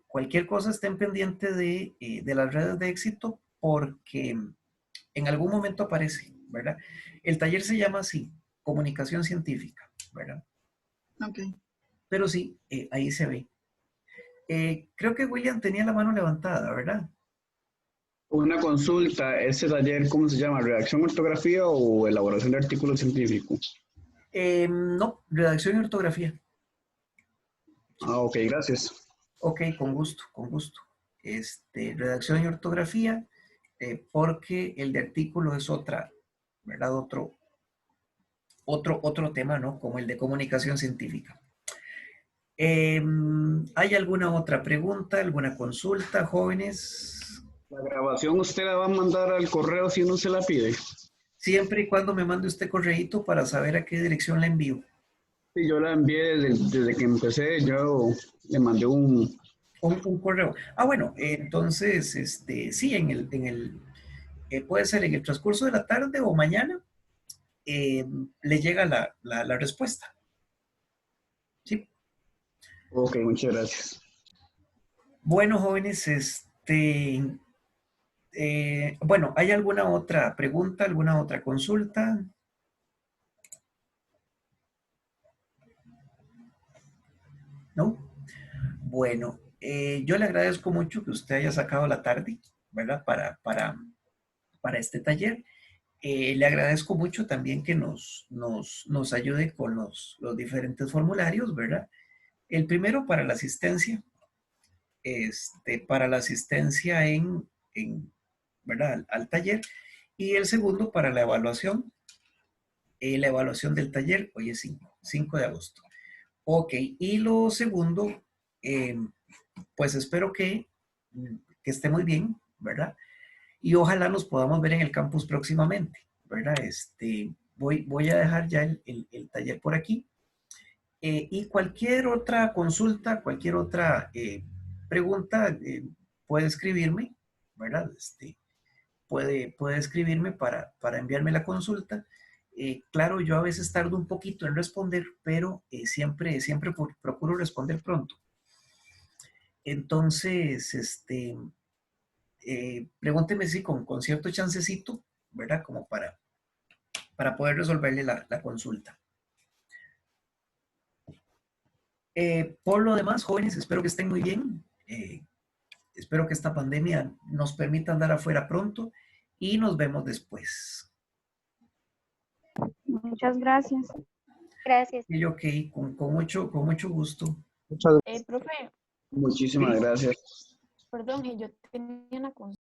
Cualquier cosa estén pendiente de las redes de éxito porque en algún momento aparece, ¿verdad? El taller se llama así, comunicación científica, ¿verdad? Ok. Pero sí, ahí se ve. Creo que William tenía la mano levantada, ¿verdad? Una consulta, ¿ese taller cómo se llama? ¿Redacción, ortografía o elaboración de artículos científicos? No, redacción y ortografía. Ah, ok, gracias. Ok, con gusto, con gusto. Redacción y ortografía, porque el de artículo es otra, ¿verdad? Otro tema, ¿no? Como el de comunicación científica. ¿Hay alguna otra pregunta, alguna consulta, jóvenes? ¿La grabación usted la va a mandar al correo si uno se la pide? Siempre y cuando me mande usted correíto para saber a qué dirección la envío. Sí, yo la envié desde que empecé, yo le mandé un... Un correo. Ah, bueno, entonces, sí, puede ser en el transcurso de la tarde o mañana, le llega la respuesta. Sí. Ok, muchas gracias. Bueno, jóvenes, bueno, ¿hay alguna otra pregunta, alguna otra consulta? ¿No? Bueno, yo le agradezco mucho que usted haya sacado la tarde, ¿verdad? Para este taller. Le agradezco mucho también que nos ayude con los diferentes formularios, ¿verdad? El primero para la asistencia, para la asistencia ¿verdad? Al taller. Y el segundo para la evaluación del taller, hoy es 5 de agosto. Ok, y lo segundo, pues espero que esté muy bien, ¿verdad? y ojalá nos podamos ver en el campus próximamente, ¿verdad? Voy a dejar ya el taller por aquí. Y cualquier otra consulta, cualquier otra pregunta, puede escribirme, ¿verdad? Puede escribirme para enviarme la consulta. Claro, yo a veces tardo un poquito en responder, pero siempre procuro responder pronto. Entonces, pregúnteme si con cierto chancecito, ¿verdad? Como para poder resolverle la consulta. Por lo demás, jóvenes, espero que estén muy bien. Espero que esta pandemia nos permita andar afuera pronto y nos vemos después. Muchas gracias. Gracias. Y ok, con mucho gusto. Muchas Profe, Muchísimas ¿Sí? gracias. perdón, yo tenía una consulta.